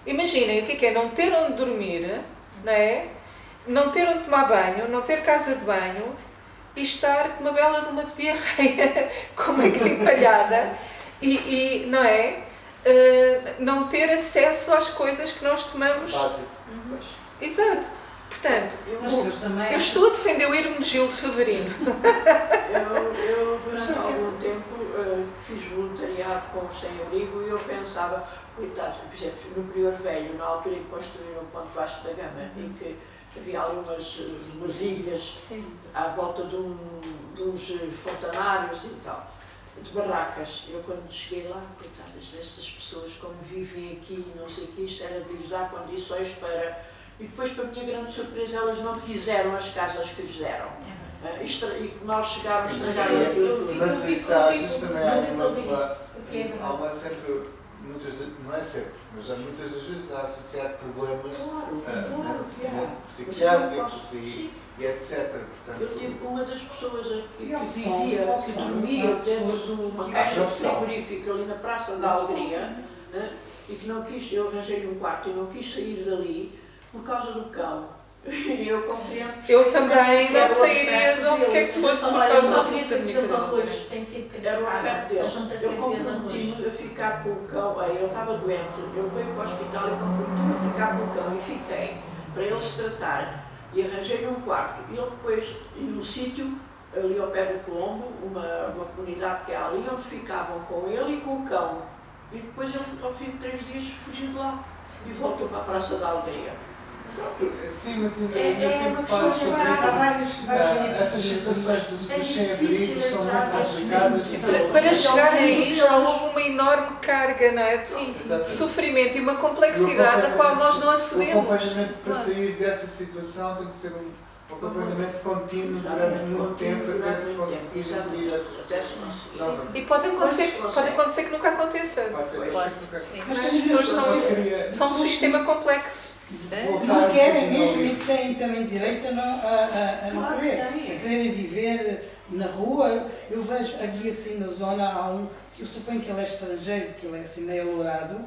Imaginem o que é não ter onde dormir, não é? Não ter onde tomar banho, não ter casa de banho e estar com uma bela de uma diarreia, com uma gripalhada e não é? Não ter acesso às coisas que nós tomamos. Básico. Exato. Portanto, Mas eles também. eu estou a defender o Hermenegildo Favarino. Eu durante algum tempo, fiz voluntariado com os sem-abrigo e eu pensava, coitados, por exemplo, no Prior Velho, na altura em que construíram o Ponte Vasco da Gama, em que havia ali umas ilhas à volta de uns fontanários e tal, de barracas. Eu quando cheguei lá, coitadas, estas pessoas como vivem aqui, não sei o que, isto era de lhes dar condições para... E depois, para a minha grande surpresa, elas não quiseram as casas que lhes deram. E mal chegaram, estragaram aquilo tudo. Mas isso às vezes também há Porque é há uma sempre, não é sempre, mas já muitas das vezes há associado problemas psiquiátricos e etc. Portanto, Eu tive uma das pessoas que E opção, vivia, que opção, dormia opção. dentro de uma caixa de frigorífico ali na Praça da Alegria, e que não quis, eu arranjei-lhe um quarto e não quis sair dali por causa do cão. E eu compreendo. Eu também Isso não era o sairia afeto de onde quer que deles. fosse por eu causa só do queria dizer, por exemplo, Microondas. arroz tem sido Era o afeto criticado. Eles deles. são Eu transferência de arroz. comprometi-me a ficar com o cão. Ele estava doente, eu veio para o hospital e comprometi-me a ficar com o cão e fiquei para ele se tratar. E arranjei-lhe um quarto. E ele depois, no sítio, ali ao pé do Colombo, uma comunidade que há ali, onde ficavam com ele e com o cão. E depois ele, ao fim de 3 dias, fugiu de lá e voltou para a Praça da Alegria. sim, mas ainda É eu uma tenho que falar questão de sobre levar isso. Essas situações dos sem-abrigo são muito complicadas. Para chegar aí já houve uma enorme carga, não é? De Exatamente. sofrimento e uma complexidade a qual nós não O acedemos. acompanhamento para sair dessa situação tem que ser um acompanhamento contínuo durante muito tempo até se conseguir sair essas pessoas. E pode acontecer que nunca aconteça. Pode ser, Claro. pode ser. Sim. Mas As também pessoas eu só queria são um sistema complexo. Não querem mesmo e têm também direito a não querer, a quererem viver na rua. Eu vejo aqui assim na zona, há um que eu suponho que ele é estrangeiro, que ele é assim meio alourado,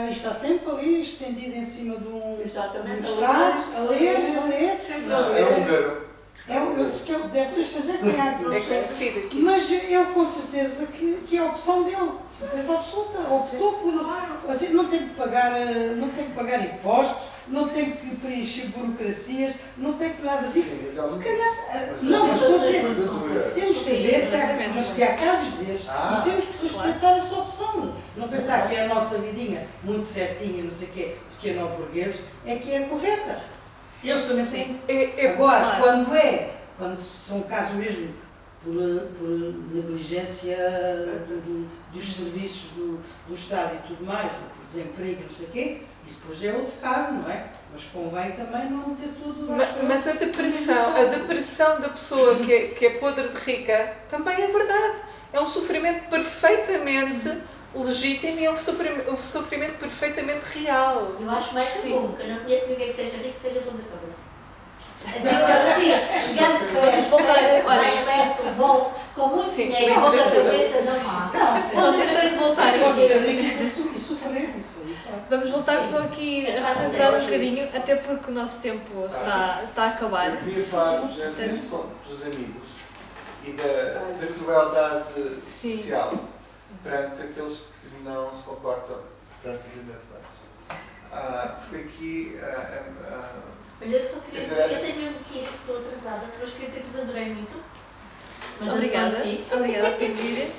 e está sempre ali estendido em cima de um estado, a ler. Não, é húngaro. Eu sei que ele deve ser estrangeiro, tem arte. É conhecido aqui. Mas ele com certeza que é a opção dele, certeza absoluta. Optou por. Assim, não tem que pagar impostos, não tem que preencher burocracias, não tem que nada disso. Sim, mas é um- Se calhar. mas Não, é mas uma estou a dizer, coisa dura. temos que Sim, ver, exatamente. mas que há casos desses Ah. e temos que respeitar essa opção. Não pensar que é a nossa vidinha muito certinha, não sei o quê, pequeno-burgueses, é que é correta. Eles também têm. Agora, claro. quando são casos mesmo por negligência dos serviços do Estado e tudo mais, por desemprego, não sei o quê, isso depois é outro caso, não é? Mas convém também não ter tudo... Mas a depressão da pessoa que é podre de rica também é verdade. É um sofrimento perfeitamente legítimo e é um sofrimento perfeitamente real. Eu acho mais comum, porque eu não conheço ninguém que seja rico que seja bom da cabeça. Assim, chegando Vamos voltar, mais perto, bom, com muito Sim, dinheiro, bom da literatura. cabeça não há. Só tentando voltar Pode ser aqui. rico e sofrer isso aí, claro. Vamos voltar Sim. só aqui a Passa recentrar um dez. bocadinho, até porque o nosso tempo está a acabar. Eu queria falar dos amigos e da crueldade Sim. social. perante aqueles que não se comportam perante os inadequados. Porque aqui Olha, eu só queria Quer dizer, dizer, eu tenho mesmo que ir, porque estou atrasada, mas queria dizer que os adorei muito. Mas Obrigada. eu sou assim. Obrigada por vir.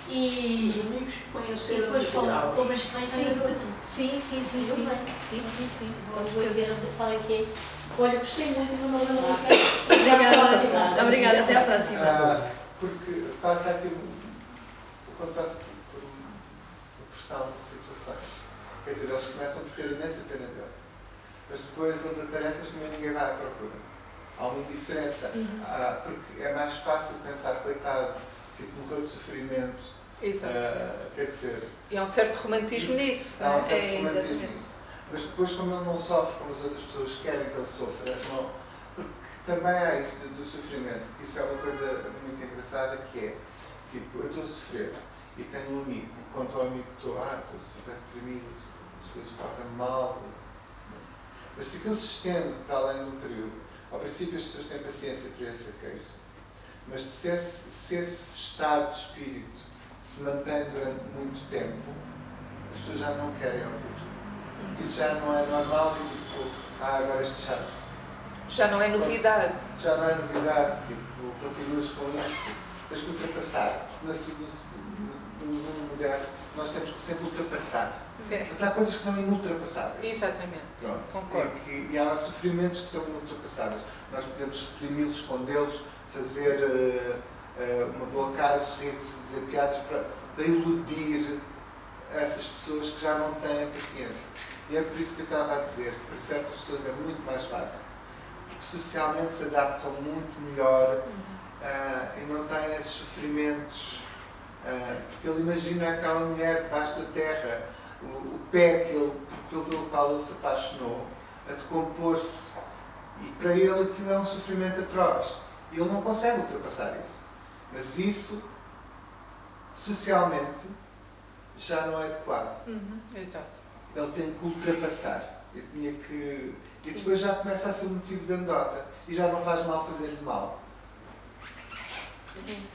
E Os amigos e conheceram depois os falam, graus. pô, mas que vai Sim. estar no outro. Sim, sim, sim, Eu sim. bem. Sim, sim, sim. Com Vou certeza. ver onde fala aqui. Olha, gostei muito do meu nome. Obrigada. Obrigada, até à próxima. porque passa aqui, quando passa por uma porção de situações, quer dizer, eles começam por ter imensa pena dele, mas depois ele desaparece, mas também ninguém vai à procura. Há uma indiferença, porque é mais fácil pensar, coitado, tipo, morreu de sofrimento. Exato. Quer dizer, E há um certo romantismo nisso. há um não é? certo romantismo Exatamente. nisso. Mas depois, como ele não sofre como as outras pessoas querem que ele sofra, não, porque também há isso do sofrimento, que isso é uma coisa muito engraçada, que é, tipo, eu estou a sofrer e tenho um amigo, conto ao amigo que estou super deprimido, as coisas correm mal. Mas se aquilo se estende para além de um período, ao princípio as pessoas têm paciência para essa queixa, mas se esse estado de espírito se mantém durante muito tempo, as pessoas já não querem ouvir. Isso já não é normal e tipo, agora este chato. Já não é novidade. Já não é novidade, tipo, continuas com isso, tens que ultrapassar. No mundo moderno, nós temos que sempre ultrapassar. É. Mas há coisas que são inultrapassáveis. Exatamente. Pronto. Concordo. E há sofrimentos que são inultrapassáveis. Nós podemos reprimi-los, escondê-los, fazer uma boa cara, sorrir, dizer piadas para iludir essas pessoas que já não têm paciência. E é por isso que eu estava a dizer que para certas pessoas é muito mais fácil, porque socialmente se adaptam muito melhor e não têm esses sofrimentos. Porque ele imagina aquela mulher debaixo da terra, o pé pelo qual ele se apaixonou, a decompor-se. E para ele aquilo é um sofrimento atroz. E ele não consegue ultrapassar isso. Mas isso, socialmente, já não é adequado. Exato. Ele tem que ultrapassar. Eu tinha que... E depois já começa a ser motivo de anedota. E já não faz mal fazer-lhe mal.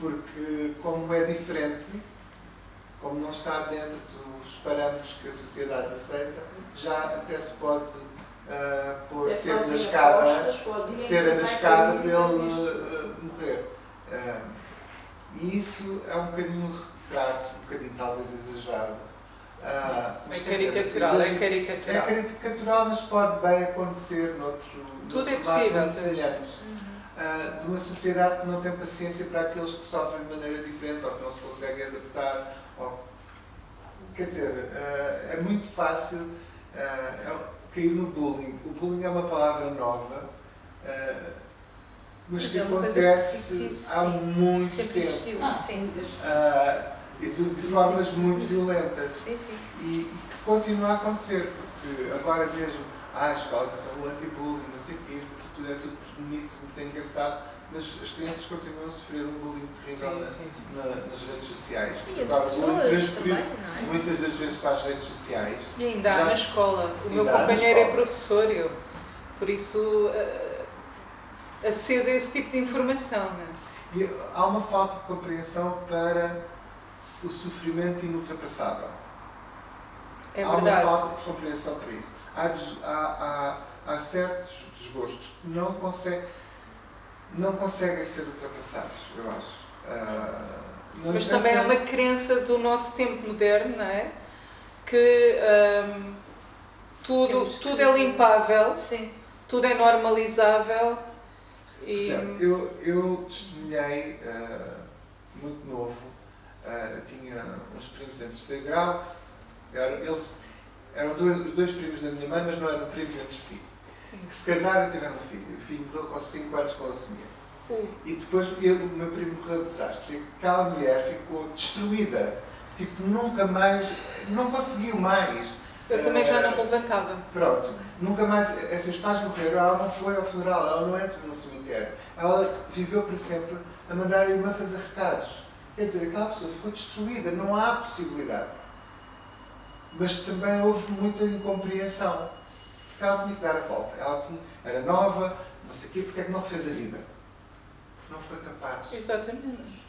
Porque, como é diferente, como não está dentro dos parâmetros que a sociedade aceita, já até se pode pôr cera na escada para ele morrer. E isso é um bocadinho retrato, um bocadinho talvez exagerado. É caricatural, é caricatural. É caricatural, mas pode bem acontecer Tudo é noutros possível. muito semelhantes. De uma sociedade que não tem paciência para aqueles que sofrem de maneira diferente ou que não se conseguem adaptar. Quer dizer, é muito fácil cair no bullying. O bullying é uma palavra nova, mas que acontece há muito Sempre tempo. existiu, sim. E de formas muito violentas. Sim, sim. E que continua a acontecer, porque agora mesmo as escolas são o anti-bullying, não sei o quê, tudo é tudo bonito, muito engraçado, mas as crianças continuam a sofrer um bullying terrível nas redes sociais. E entre Agora, o bullying pessoas transferiu-se também, não é? muitas das vezes para as redes sociais. E ainda há Já- na escola. O meu Exato, na companheiro é escola. professor, por isso acede a esse tipo de informação. Não é? E há uma falta de compreensão para o sofrimento inultrapassável. É Há uma verdade. falta de compreensão para isso. Há certos desgostos que não conseguem ser ultrapassados, eu acho. Não Mas interessa- também é uma crença do nosso tempo moderno, não é? Que Temos que- tudo é limpável, Sim. tudo é normalizável. E Certo. Eu testemunhei muito novo, eu tinha uns primos em terceiro grau, eles eram os dois primos da minha mãe, mas não eram primos entre si, sim. que se casaram e tiveram um filho. O filho morreu com 5 anos com leucemia. E depois o meu primo morreu de desastre. E aquela mulher ficou destruída. Tipo, nunca mais, não conseguiu mais. Eu também já não me levantava. Pronto, nunca mais, esses pais morreram, ela não foi ao funeral, ela não entra no cemitério. Ela viveu para sempre a mandar a irmã fazer recados. Quer dizer, aquela pessoa ficou destruída, não há possibilidade. Mas também houve muita incompreensão. Porque ela tinha que dar a volta. Ela era nova, não sei o quê, porque é que não refez a vida? Porque não foi capaz. Exatamente.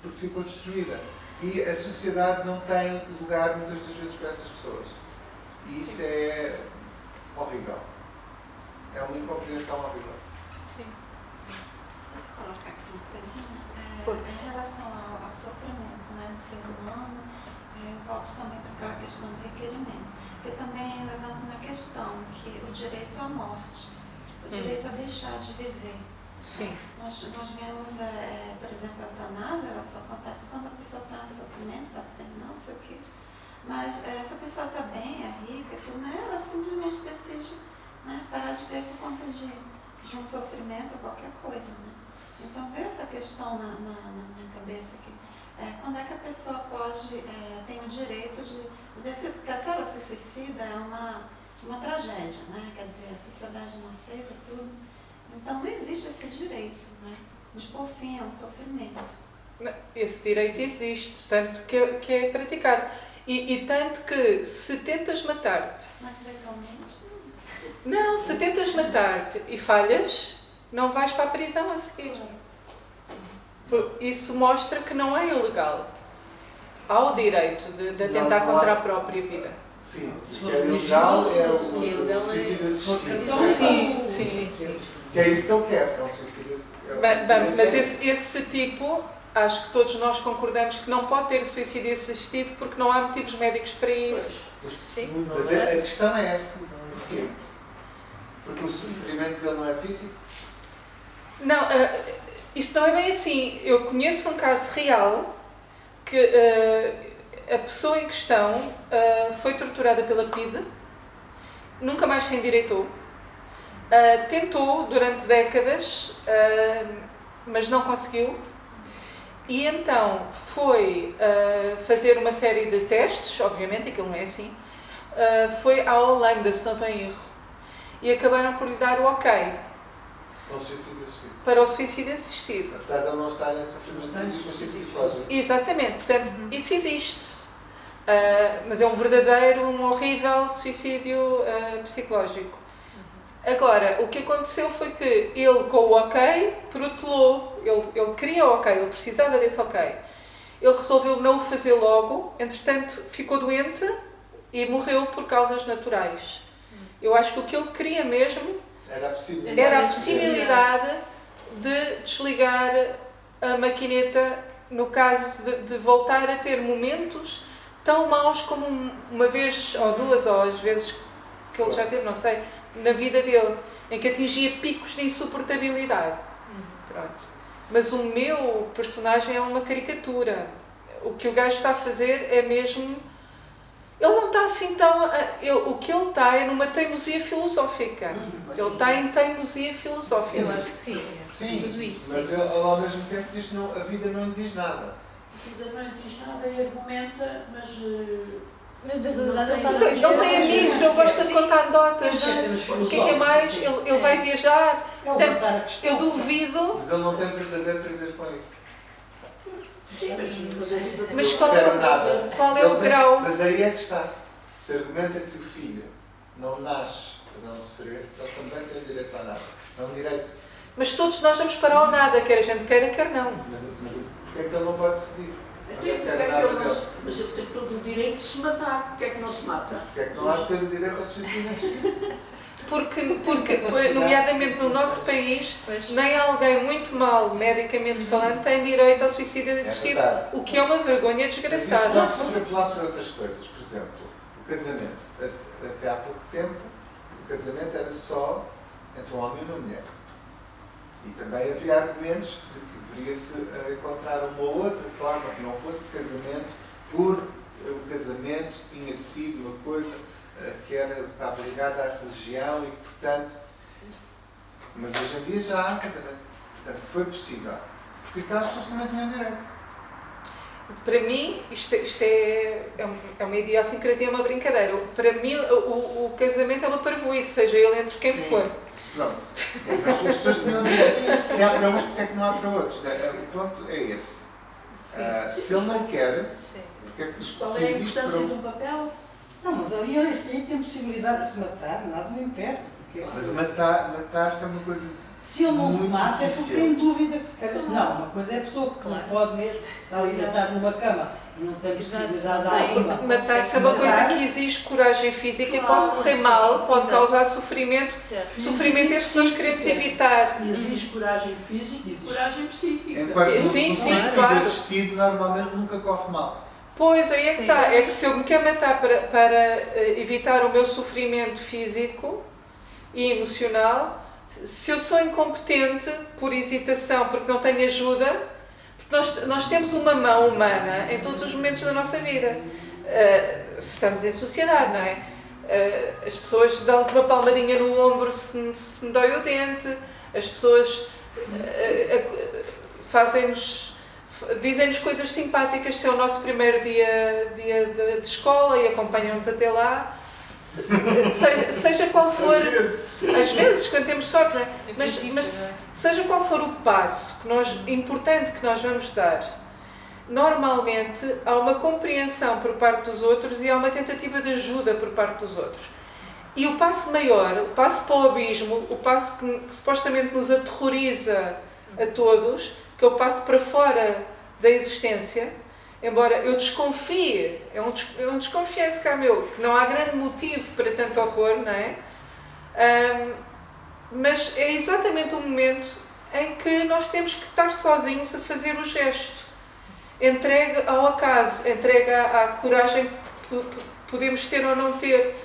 Porque ficou destruída. E a sociedade não tem lugar muitas das vezes para essas pessoas. E isso é horrível. É uma incompreensão horrível. Sim. Posso colocar aqui uma coisinha? Força. Em relação ao sofrimento, né, do ser humano, eu volto também para aquela questão do requerimento. Eu também levanto uma questão, que o direito à morte, o direito a deixar de viver. Sim. Nós vemos, por exemplo, a eutanásia, ela só acontece quando a pessoa está em sofrimento, vai se terminar, não sei o quê. Mas se a pessoa está bem, é rica, tudo, né, ela simplesmente decide, né, parar de ver por conta de um sofrimento ou qualquer coisa. Né? Então, veio essa questão na minha cabeça aqui. Quando é que a pessoa pode, tem o direito de decidir, porque se ela se suicida é uma tragédia, né? Quer dizer, a sociedade não aceita tudo. Então não existe esse direito, né? De por fim, é um sofrimento. Esse direito existe, tanto que é praticado. E tanto que se tentas matar-te... Mas legalmente Não, se tentas matar-te e falhas, não vais para a prisão a seguir. Isso mostra que não é ilegal. Há o direito de atentar contra a própria vida. Sim, o que é ilegal é o suicídio assistido. Sim. Que é isso que ele quer, é um suicídio Mas esse tipo, acho que todos nós concordamos que não pode ter suicídio assistido porque não há motivos médicos para isso. Sim. Mas a questão é essa. Porquê? Porque o sofrimento dele não é físico? Não, isso não é bem assim. Eu conheço um caso real que a pessoa em questão foi torturada pela PIDE, nunca mais se endireitou, tentou durante décadas, mas não conseguiu, e então foi fazer uma série de testes, obviamente aquilo não é assim, foi à Holanda, se não estou em erro, e acabaram por lhe dar o ok. Para o suicídio assistido. Para o suicídio assistido. Apesar de ele não estar em sofrimento físico, mas sim psicológico. Exatamente, portanto, isso existe. Mas é um horrível suicídio psicológico. Agora, o que aconteceu foi que ele, com o ok, protelou. Ele queria o ok, ele precisava desse ok. Ele resolveu não o fazer logo, entretanto ficou doente e morreu por causas naturais. Eu acho que o que ele queria mesmo era a possibilidade de desligar a maquineta, no caso de voltar a ter momentos tão maus como uma vez ou duas, ou às vezes que ele já teve, não sei, na vida dele, em que atingia picos de insuportabilidade. Pronto. Mas o meu personagem é uma caricatura. O que o gajo está a fazer é mesmo... Ele não está assim tão... o que ele está é numa teimosia filosófica. Ele está em teimosia filosófica. Eu acho que sim. Sim, Tudo isso. mas ele ao mesmo tempo diz que a vida não lhe diz nada. A vida não lhe diz nada e argumenta, mas Mas da realidade ele Não está a tem- dizer... Ele tem amigos, ele gosta de contar anedotas. Exato. O que é mais? Ele vai viajar. É o Portanto, levantar a questão. eu duvido... Mas ele não tem verdadeiro prazer com isso. sim, mas é isso. Mas Não qual quero é nada. o Ele tem- grau? Mas aí é que está. Se argumenta que o filho não nasce para não sofrer, ele também tem direito a nada. É um direito. Mas todos nós vamos para o nada, quer a gente queira, quer não. Mas porquê é que ele não pode decidir? Não Tem, quer nada dele. mas ele tem todo o direito de se matar. Porquê é que não se mata? Porquê é que não há de ter o direito ao suicídio assistido? Porque, nomeadamente no nosso país, nem alguém muito mal, medicamente falando, tem direito ao suicídio assistido, verdade. o que é uma vergonha Mas isto desgraçada. pode-se extrapolar para outras coisas. Por exemplo, o casamento. Até há pouco tempo, o casamento era só entre um homem e uma mulher. E também havia argumentos de que deveria-se encontrar uma outra forma que não fosse de casamento, porque o casamento tinha sido uma coisa que estava ligada à religião e que, portanto... Mas hoje em dia já há casamento. Portanto, foi possível. Porque aquelas pessoas também tinham direito. Para mim, isto é uma idiosincrasia, é uma brincadeira. Para mim, o casamento é uma parvoíce, seja ele entre quem Sim. for. Pronto. Mas as pessoas tinham direito. Se há para uns, porque é que não há para outros? O ponto é esse. Se ele não quer, porque é que Qual se é a existe para importância de um... um papel? Não, mas ali esse aí tem possibilidade de se matar, nada o impede. Porque Mas matar-se é uma coisa... se ele não se muito mata é porque difícil. tem dúvida que se calhar. Não, uma coisa é a pessoa que não Claro. pode mesmo estar ali deitado numa cama não tem Exato, possibilidade não tem. alguma. Porque matar-se é uma coisa que exige coragem física e pode correr sim, mal, pode exato. causar sofrimento. Certo. Sofrimento é as pessoas queremos evitar. Exige coragem física e coragem psíquica. Enquanto o Sim, suicídio claro. assistido normalmente nunca corre mal. Pois, aí é que Sim. está. É que se eu me quero matar para evitar o meu sofrimento físico e emocional, se eu sou incompetente por hesitação, porque não tenho ajuda, porque nós temos uma mão humana em todos os momentos da nossa vida. Se estamos em sociedade, não é? As pessoas dão-nos uma palmadinha no ombro se me dói o dente, as pessoas dizem-nos coisas simpáticas se é o nosso primeiro dia de escola e acompanham-nos até lá. Seja qual for, às vezes, quando temos sorte, não é? Mas seja qual for o passo importante que nós vamos dar, normalmente há uma compreensão por parte dos outros e há uma tentativa de ajuda por parte dos outros. E o passo maior, o passo para o abismo, o passo que supostamente nos aterroriza a todos, que é o passo para fora da existência, embora eu desconfie, é um desconfianço cá meu, que não há grande motivo para tanto horror, não é? Mas é exatamente o momento em que nós temos que estar sozinhos a fazer o gesto. Entregue ao acaso, entregue à coragem que podemos ter ou não ter.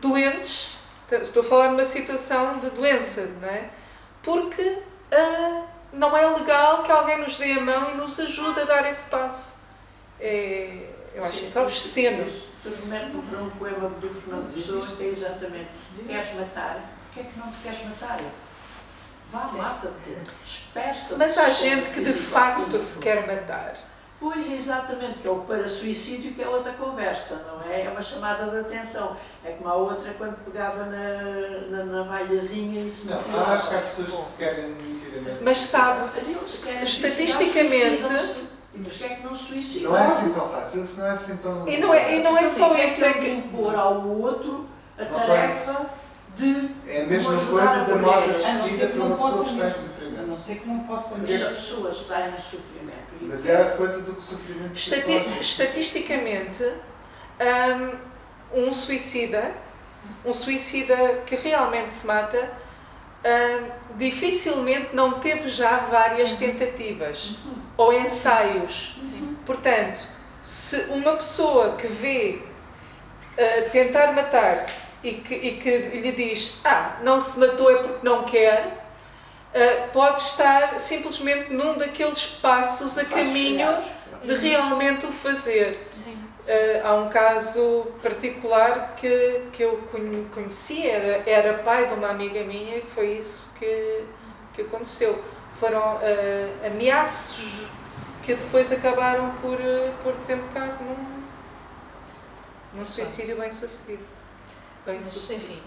Doentes, estou a falar de uma situação de doença, não é? Porque não é legal que alguém nos dê a mão e nos ajude a dar esse passo. Eu acho isso obsceno. Se remete para um poema do Fernando Pessoa que é exatamente: se te queres matar, porquê é que não te queres matar? Vá, mata-te, expressa-te. Mas há gente que de facto se quer matar. Pois, exatamente, que é o para-suicídio, que é outra conversa, não é? É uma chamada de atenção. É como a outra quando pegava na navalhazinha e se Não, mutilava. acho que há pessoas que se querem nitidamente. Mas sabe, estatisticamente... E porquê é que não se suicidam? Não é assim tão fácil, isso não é assim tão... E não é só isso, é que... impor ao outro a tarefa de... É a mesma ajudar coisa a da mulher. morte A não assistida ser que por uma não pessoa possa que está em mesmo. A sofrimento. não ser que não possa As mesmo. pessoas estarem em sofrimento. Mas é a coisa do sofrimento psicológico. Estatisticamente, um suicida que realmente se mata, dificilmente não teve já várias tentativas ou ensaios. Portanto, se uma pessoa que vê tentar matar-se e que lhe diz não se matou é porque não quer, pode estar simplesmente num daqueles passos a caminho de realmente o fazer. Há um caso particular que eu conheci, era pai de uma amiga minha e foi isso que aconteceu. Foram ameaços que depois acabaram por desembocar num suicídio bem-sucedido. Enfim.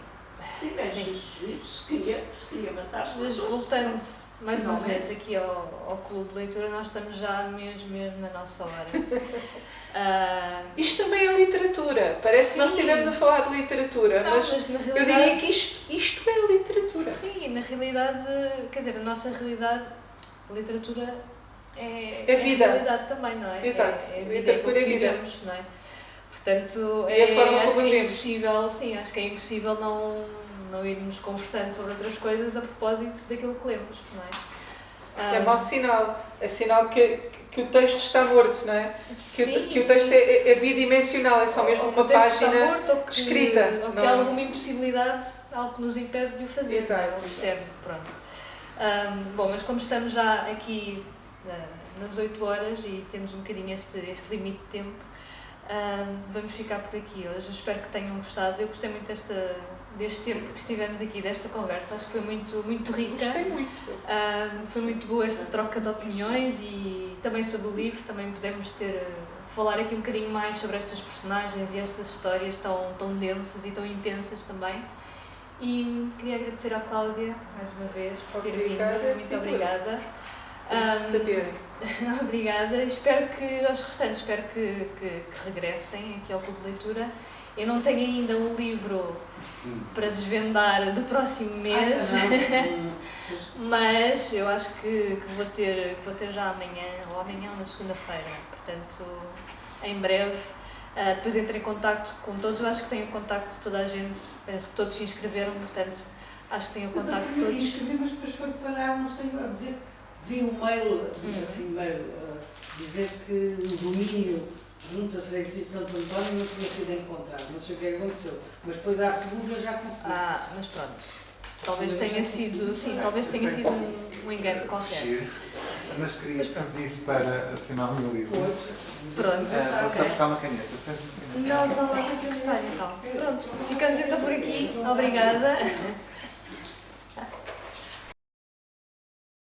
Sim, mas se queria matar-se. Mas voltando mais uma vez aqui ao Clube de Leitura, nós estamos já mesmo na nossa hora. Isto também é literatura. Parece que nós estivemos a falar de literatura, Não, mas na realidade, eu diria que isto é literatura. Sim, na realidade, quer dizer, a nossa realidade, a literatura É vida. a realidade também, não é? Exato. É vida, Literatura é vida. vivemos, não é? Portanto, E a forma acho como que é vivemos. impossível, sim, acho que é impossível não irmos conversando sobre outras coisas a propósito daquilo que lemos, não é? É mau sinal. É sinal que o texto está morto, não é? Sim, Que o texto é bidimensional, é só mesmo ou uma que o texto está página morto, ou que, escrita. ou que não há é? alguma impossibilidade, algo que nos impede de o fazer, Exato, não é? O externo, pronto. Bom, mas como estamos já aqui nas 8 horas e temos um bocadinho este limite de tempo, vamos ficar por aqui hoje. Eu espero que tenham gostado. Eu gostei muito deste tempo que estivemos aqui, desta conversa. Acho que foi muito rica. Gostei muito. Foi muito boa esta troca de opiniões e também sobre o livro. Também podemos falar aqui um bocadinho mais sobre estas personagens e estas histórias tão densas e tão intensas também. E queria agradecer à Cláudia mais uma vez por ter vindo. Muito obrigada. Saber. Obrigada. Espero que aos restantes que regressem aqui ao Clube de Leitura. Eu não tenho ainda um livro para desvendar do próximo mês. Mas eu acho que vou ter já amanhã, ou na segunda-feira. Portanto, em breve. Depois entrei em contacto com todos. Eu acho que tenho o contacto de toda a gente. Penso que todos se inscreveram, portanto, acho que tenho o contacto de todos. Inscrevi, mas depois foi parar, não sei, a dizer, vi um mail, assim, dizer que o domínio junto à freguesia de Santo António não tinha sido encontrado. Não sei o que é que aconteceu. Mas depois à segunda já consegui. Mas pronto. Talvez tenha sido, talvez tenha sido um engano qualquer. Mas queria pedir para assinar o meu livro. Pronto. Vou só buscar uma caneta. Não, estou lá com a secretária então. Pronto, ficamos então por aqui. Obrigada.